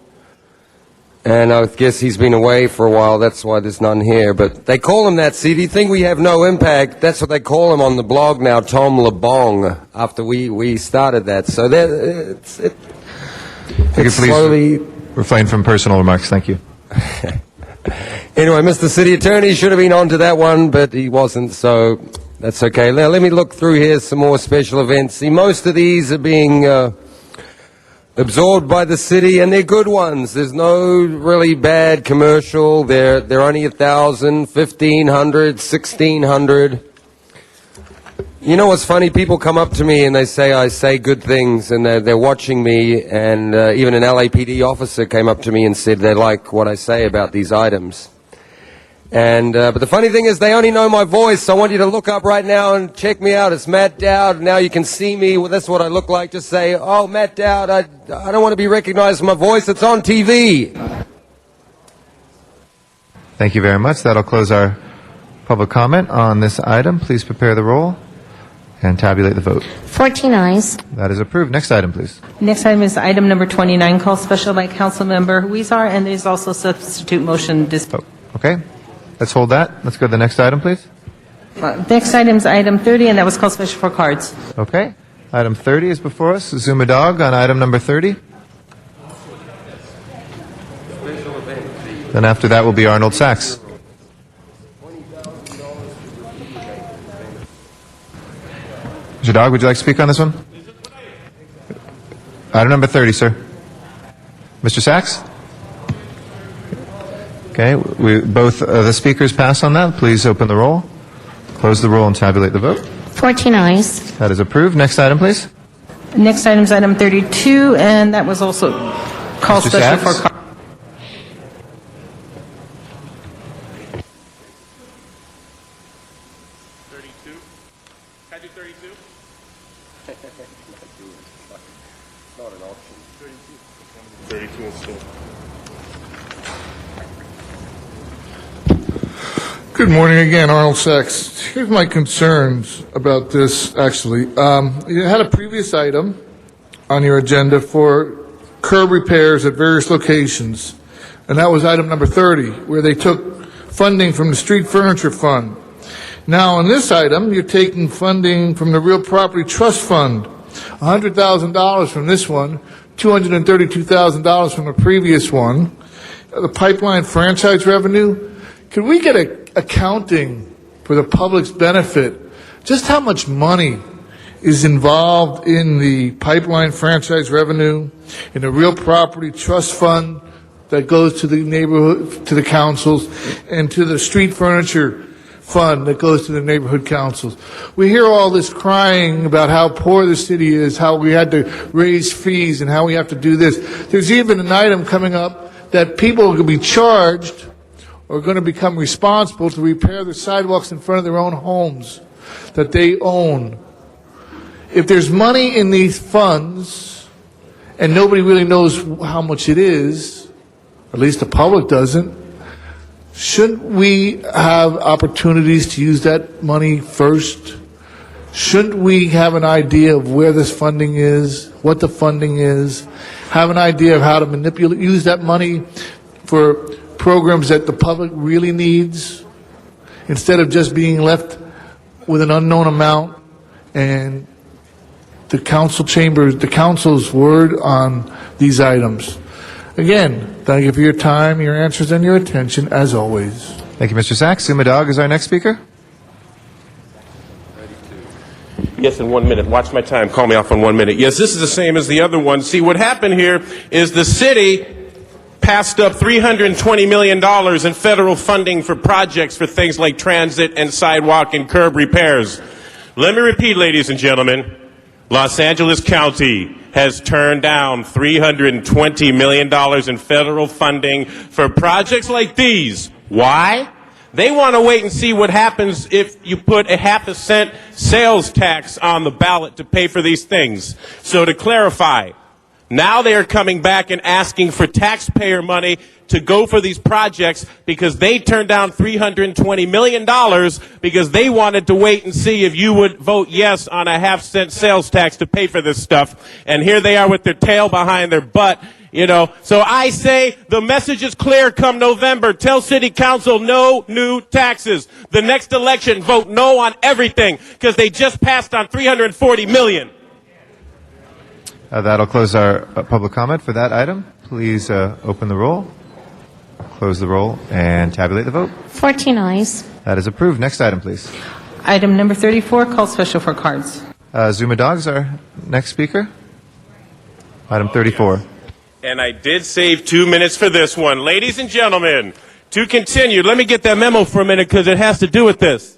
S4: and I guess he's been away for a while, that's why there's none here. But they call him that, see, do you think we have no impact? That's what they call him on the blog now, Tom LeBong, after we started that. So it's
S7: Please
S4: slowly...
S7: refrain from personal remarks, thank you.
S4: Anyway, Mr. City Attorney should have been on to that one, but he wasn't, so that's okay. Now, let me look through here some more special events. See, most of these are being absorbed by the city, and they're good ones. There's no really bad commercial. They're only 1,000, 1,500, 1,600. You know what's funny? People come up to me and they say I say good things, and they're watching me, and even an LAPD officer came up to me and said they like what I say about these items. And but the funny thing is they only know my voice, so I want you to look up right now and check me out. It's Matt Dowd. Now you can see me. Well, that's what I look like. Just say, oh, Matt Dowd, I don't want to be recognized for my voice. It's on TV.
S7: Thank you very much. That'll close our public comment on this item. Please prepare the roll and tabulate the vote.
S18: 14 ayes.
S7: That is approved. Next item, please.
S11: Next item is item number 29, called special by Councilmember Huizar, and there's also substitute motion.
S7: Okay. Let's hold that. Let's go to the next item, please.
S11: Next item is item 30, and that was called special for cards.
S7: Okay. Item 30 is before us. Zuma Dog on item number 30. Then after that will be Arnold Sachs. Mr. Dog, would you like to speak on this one? Item number 30, sir. Mr. Sachs? Okay, both the speakers pass on that. Please open the roll, close the roll, and tabulate the vote.
S18: 14 ayes.
S7: That is approved. Next item, please.
S11: Next item is item 32, and that was also called
S7: Mr.
S11: special
S7: Sachs?
S11: for cards.
S21: Good morning again, Arnold Sachs. Here's my concerns about this, actually. You had a previous item on your agenda for curb repairs at various locations, and that was item number 30, where they took funding from the Street Furniture Fund. Now, on this item, you're taking funding from the Real Property Trust Fund, $100,000 from this one, $232,000 from a previous one. The pipeline franchise revenue, could we get accounting for the public's benefit, just how much money is involved in the pipeline franchise revenue, in the Real Property Trust Fund that goes to the neighborhood, to the councils, and to the Street Furniture fund that goes to the neighborhood councils. We hear all this crying about how poor the city is, how we had to raise fees, and how we have to do this. There's even an item coming up that people are going to be charged or going to become responsible to repair the sidewalks in front of their own homes that they own. If there's money in these funds and nobody really knows how much it is, at least the public doesn't, shouldn't we have opportunities to use that money first? Shouldn't we have an idea of where this funding is, what the funding is, have an idea of how to use that money for programs that the public really needs, instead of just being left with an unknown amount and the council's word on these items? Again, thank you for your time, your answers, and your attention, as always.
S7: Thank you, Mr. Sachs. Umadog is our next speaker.
S19: Yes, in 1 minute. Watch my time. Call me off in 1 minute. Yes, this is the same as the other one. See, what happened here is the city passed up $320 million in federal funding for projects for things like transit and sidewalk and curb repairs. Let me repeat, ladies and gentlemen, Los Angeles County has turned down $320 million in federal funding for projects like these. Why? They want to wait and see what happens if you put a 0.5 cent sales tax on the ballot to pay for these things. So to clarify, now they are coming back and asking for taxpayer money to go for these projects because they turned down $320 million because they wanted to wait and see if you would vote yes on a 0.5 cent sales tax to pay for this stuff. And here they are with their tail behind their butt, you know. So I say the message is clear come November. Tell City Council no new taxes. The next election, vote no on everything because they just passed on $340 million.
S7: That'll close our public comment for that item. Please open the roll, close the roll, and tabulate the vote.
S18: 14 ayes.
S7: That is approved. Next item, please.
S11: Item number 34, call special for cards.
S7: Zuma Dog is our next speaker. Item 34.
S19: And I did save 2 minutes for this one. Ladies and gentlemen, to continue, let me get that memo for a minute because it has to do with this.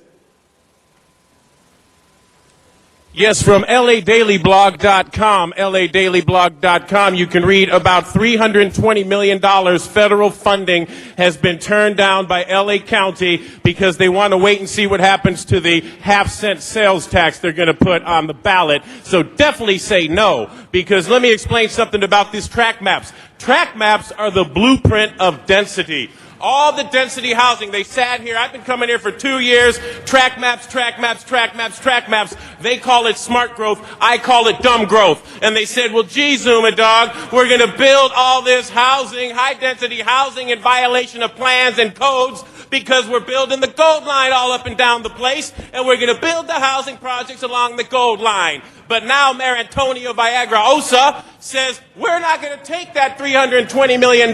S19: Yes, from LADailyblog.com, LADailyblog.com, you can read about $320 million federal funding has been turned down by LA County because they want to wait and see what happens to the 0.5 cent sales tax they're going to put on the ballot. So definitely say no, because let me explain something about these track maps. Track maps are the blueprint of density. All the density housing, they sat here, I've been coming here for 2 years, track maps, track maps, track maps, track maps. They call it smart growth, I call it dumb growth. And they said, well, gee, Zuma Dog, we're going to build all this housing, high density housing in violation of plans and codes because we're building the gold line all up and down the place, and we're going to build the housing projects along the gold line. But now Mayor Antonio Viagra Osa says, we're not going to take that $320 million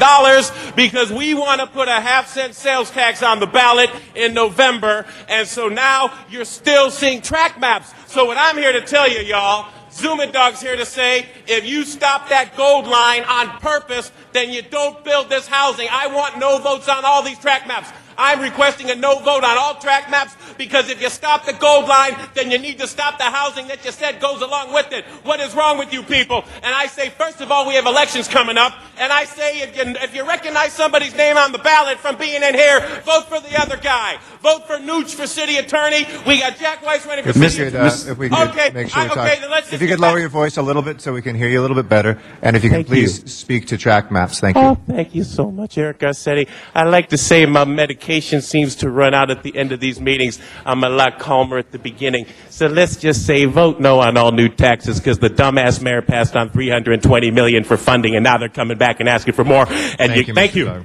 S19: because we want to put a 0.5 cent sales tax on the ballot in November. And so now you're still seeing track maps. So what I'm here to tell you, y'all, Zuma Dog's here to say, if you stop that gold line on purpose, then you don't build this housing. I want no votes on all these track maps. I'm requesting a no vote on all track maps because if you stop the gold line, then you need to stop the housing that you said goes along with it. What is wrong with you people? And I say, first of all, we have elections coming up. And I say, if you recognize somebody's name on the ballot from being in here, vote for the other guy. Vote for Nooch for city attorney. We got Jack Weiss running for city attorney.
S7: If we could make sure to talk. If you could lower your voice a little bit so we can hear you a little bit better, and if you can please speak to track maps. Thank you.
S19: Oh, thank you so much, Eric Garcetti. I like to say my medication seems to run out at the end of these meetings. I'm a lot calmer at the beginning. So let's just say vote no on all new taxes because the dumbass mayor passed on $320 million for funding, and now they're coming back and asking for more. And thank you.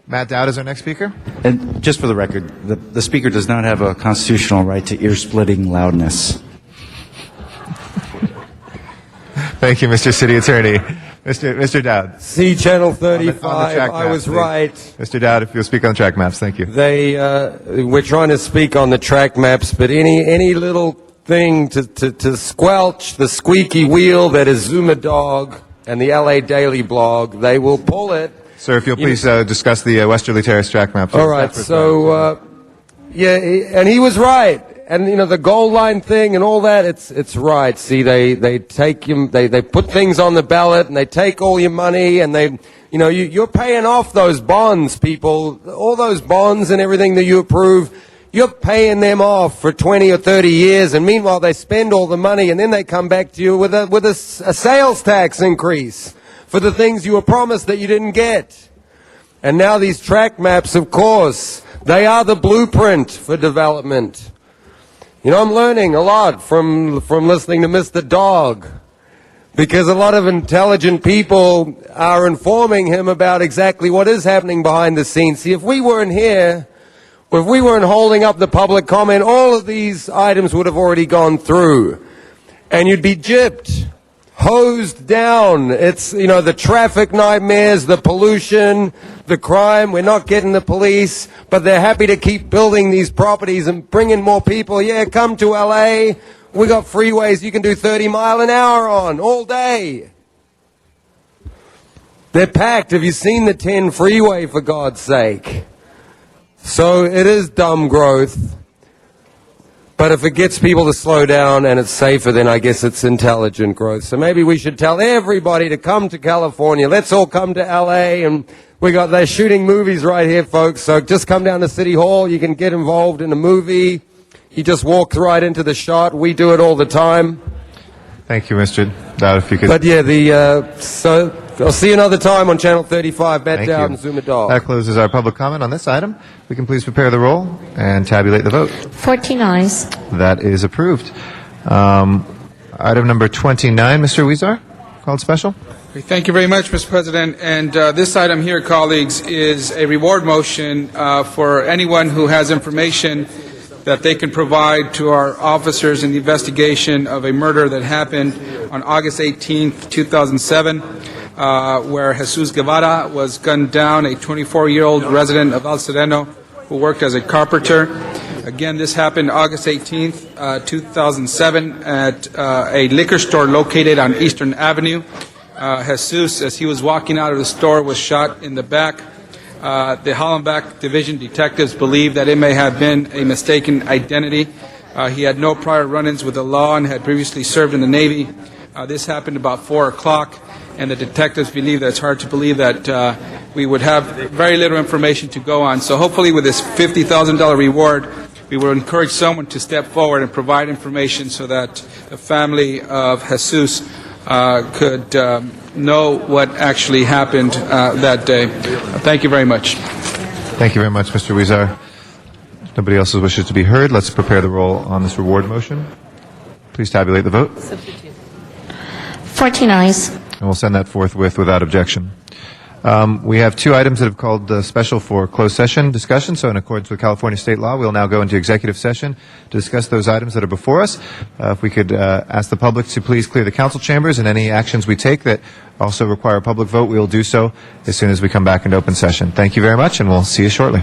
S7: Matt Dowd is our next speaker.
S12: And just for the record, the speaker does not have a constitutional right to ear-splitting loudness.
S7: Thank you, Mr. City Attorney. Mr. Dowd.
S4: See Channel 35.
S7: On the track
S4: I
S7: maps,
S4: was
S7: please.
S4: right.
S7: Mr. Dowd, if you'll speak on the track maps, thank you.
S4: We're trying to speak on the track maps, but any little thing to squelch the squeaky wheel that is Zuma Dog and the LA Daily Blog, they will pull it.
S7: Sir, if you'll please discuss the Westerly Terrace track maps.
S4: All right, so Yeah, and he was right. And you know, the goal line thing and all that, it's right. See, they take you, they put things on the ballot and they take all your money and they, you know, you're paying off those bonds, people. All those bonds and everything that you approve, you're paying them off for 20 or 30 years, and meanwhile they spend all the money and then they come back to you with a sales tax increase for the things you were promised that you didn't get. And now these track maps, of course, they are the blueprint for development. You know, I'm learning a lot from listening to Mr. Dog, because a lot of intelligent people are informing him about exactly what is happening behind the scenes. See, if we weren't here, if we weren't holding up the public comment, all of these items would have already gone through. And you'd be gypped, hosed down. It's, you know, the traffic nightmares, the pollution, the crime. We're not getting the police, but they're happy to keep building these properties and bring in more people. Yeah, come to LA. We got freeways you can do 30 mile an hour on all day. They're packed. Have you seen the 10 freeway, for God's sake? So it is dumb growth. But if it gets people to slow down and it's safer, then I guess it's intelligent growth. So maybe we should tell everybody to come to California. Let's all come to LA, and they're shooting movies right here, folks. So just come down to City Hall. You can get involved in a movie. You just walk right into the shot. We do it all the time.
S7: Thank you, Mr. Dowd, if you could.
S4: But yeah, so I'll see you another time on Channel 35, Matt Dowd and Zuma Dog.
S7: That closes our public comment on this item. We can please prepare the roll and tabulate the vote.
S18: 14 ayes.
S7: That is approved. Item number 29, Mr. Weezer, called special.
S9: Thank you very much, Mr. President. And this item here, colleagues, is a reward motion for anyone who has information that they can provide to our officers in the investigation of a murder that happened on August 18th, 2007, where Jesus Guevara was gunned down, a 24-year-old resident of El Sereno who worked as a carpenter. Again, this happened August 18th, 2007, at a liquor store located on Eastern Avenue. Jesus, as he was walking out of the store, was shot in the back. The Hollenbach Division detectives believe that it may have been a mistaken identity. He had no prior run-ins with the law and had previously served in the Navy. This happened about 4 o'clock, and the detectives believe that it's hard to believe that we would have very little information to go on. So hopefully with this $50,000 reward, we will encourage someone to step forward and provide information so that the family of Jesus could know what actually happened that day. Thank you very much.
S7: Thank you very much, Mr. Weezer. If nobody else wishes to be heard, let's prepare the roll on this reward motion. Please tabulate the vote.
S18: 14 ayes.
S7: And we'll send that forthwith without objection. We have 2 items that have called special for closed session discussion. So in accordance with California state law, we'll now go into executive session to discuss those items that are before us. If we could ask the public to please clear the council chambers, and any actions we take that also require a public vote, we will do so as soon as we come back into open session. Thank you very much, and we'll see you shortly.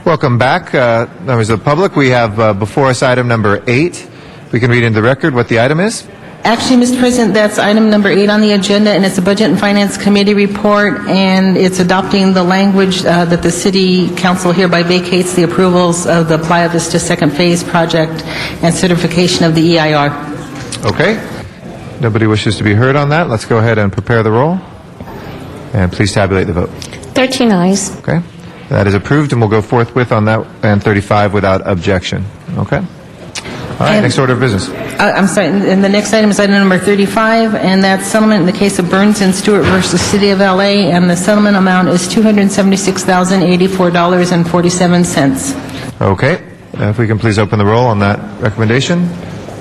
S7: Welcome back, members of the public. We have before us item number 8. We can read into the record what the item is.
S11: Actually, Mr. President, that's item number 8 on the agenda, and it's a Budget and Finance Committee report, and it's adopting the language that the City Council hereby vacates the approvals of the Playa Vista Second Phase project and certification of the EIR.
S7: Okay. Nobody wishes to be heard on that. Let's go ahead and prepare the roll. And please tabulate the vote.
S18: 13 ayes.
S7: Okay. That is approved, and we'll go forthwith on that, and 35 without objection. Okay. All right, next order of business.
S11: I'm sorry, and the next item is item number 35, and that's settlement in the case of Burns and Stewart versus City of LA, and the settlement amount is $276,084.47.
S7: Okay. If we can please open the roll on that recommendation,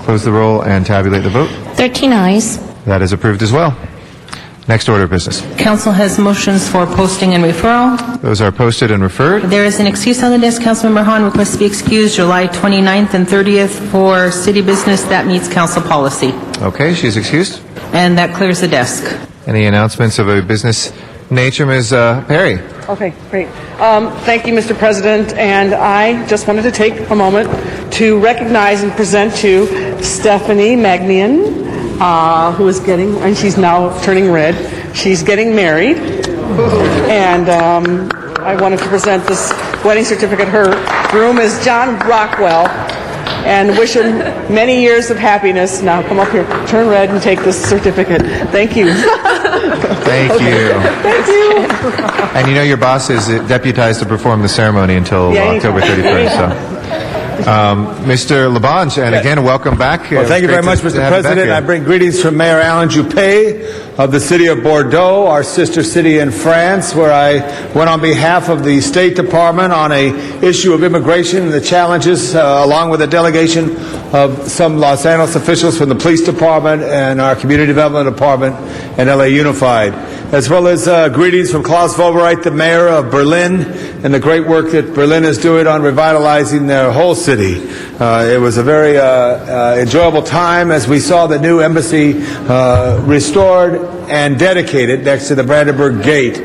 S7: close the roll, and tabulate the vote.
S18: 13 ayes.
S7: That is approved as well. Next order of business.
S11: Council has motions for posting and referral.
S7: Those are posted and referred.
S11: There is an excuse on the desk. Councilmember Hahn requests to be excused July 29th and 30th for city business that meets council policy.
S7: Okay, she's excused.
S11: And that clears the desk.
S7: Any announcements of a business nature, Ms. Perry?
S2: Okay, great. Thank you, Mr. President. And I just wanted to take a moment to recognize and present to Stephanie Magnian, who is getting, and she's now turning red, she's getting married. And I wanted to present this wedding certificate. Her groom is John Rockwell, and wish him many years of happiness. Now come up here, turn red, and take this certificate. Thank you.
S7: Thank you.
S2: Thank you.
S7: And you know your boss is deputized to perform the ceremony until October 31st. So. Mr. Labange, and again, welcome back.
S17: Well, thank you very much, Mr. President. I bring greetings from Mayor Alain Juppé of the city of Bordeaux, our sister city in France, where I went on behalf of the State Department on a issue of immigration and the challenges, along with a delegation of some Los Angeles officials from the police department and our community development department and LA Unified, as well as greetings from Klaus Wowereit, the mayor of Berlin, and the great work that Berlin is doing on revitalizing their whole city. It was a very enjoyable time as we saw the new embassy restored and dedicated next to the Brandenburg Gate,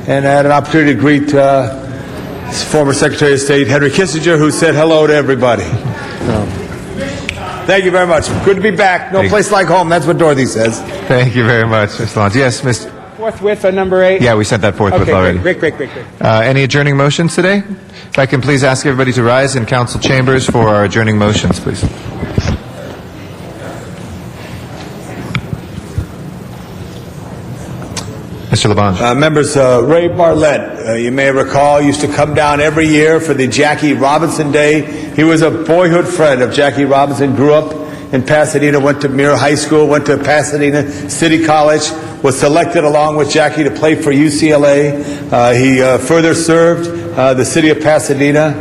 S17: and I had an opportunity to greet former Secretary of State Henry Kissinger, who said hello to everybody. Thank you very much. Good to be back. No place like home. That's what Dorothy says.
S7: Thank you very much, Mr. Labange. Yes, Mr.
S2: Forthwith on number 8.
S7: Yeah, we sent that forthwith already.
S2: Great.
S7: Any adjourning motions today? If I can please ask everybody to rise in council chambers for our adjourning motions, please. Mr. Labange.
S17: Members, Ray Bartlett, you may recall, used to come down every year for the Jackie Robinson Day. He was a boyhood friend of Jackie Robinson, grew up in Pasadena, went to Muir High School, went to Pasadena City College, was selected along with Jackie to play for UCLA. He further served the city of Pasadena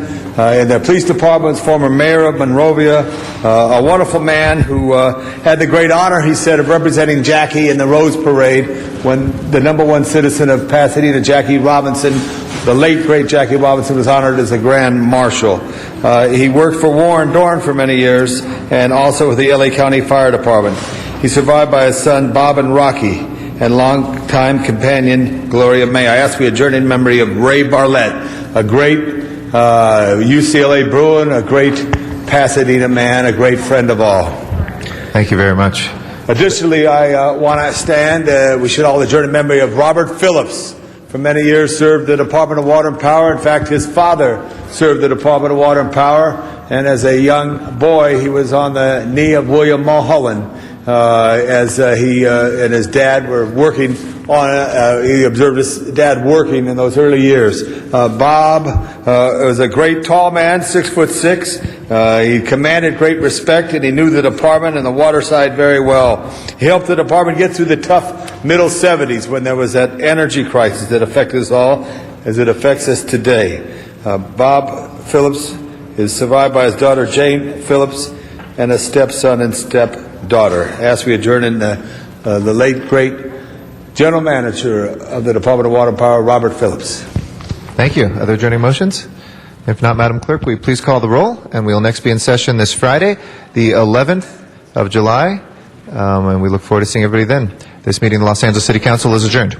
S17: in the police department, former mayor of Monrovia, a wonderful man who had the great honor, he said, of representing Jackie in the Rose Parade when the #1 citizen of Pasadena, Jackie Robinson, the late, great Jackie Robinson, was honored as a Grand Marshal. He worked for Warren Dorn for many years and also with the LA County Fire Department. He's survived by his son, Bob and Rocky, and longtime companion, Gloria May. I ask we adjourn in memory of Ray Bartlett, a great UCLA Bruin, a great Pasadena man, a great friend of all.
S7: Thank you very much.
S17: Additionally, I want to stand, we should all adjourn in memory of Robert Phillips. For many years served the Department of Water and Power. In fact, his father served the Department of Water and Power, and as a young boy, he was on the knee of William Mulholland as he and his dad were working on, he observed his dad working in those early years. Bob was a great tall man, 6'6". He commanded great respect, and he knew the department and the water side very well. He helped the department get through the tough middle 70s when there was that energy crisis that affected us all, as it affects us today. Bob Phillips is survived by his daughter Jane Phillips and a stepson and stepdaughter. As we adjourn in the late great General Manager of the Department of Water and Power, Robert Phillips.
S7: Thank you. Other adjourning motions? If not, Madam Clerk, will you please call the roll? And we will next be in session this Friday, the 11th of July, and we look forward to seeing everybody then. This meeting of the Los Angeles City Council is adjourned.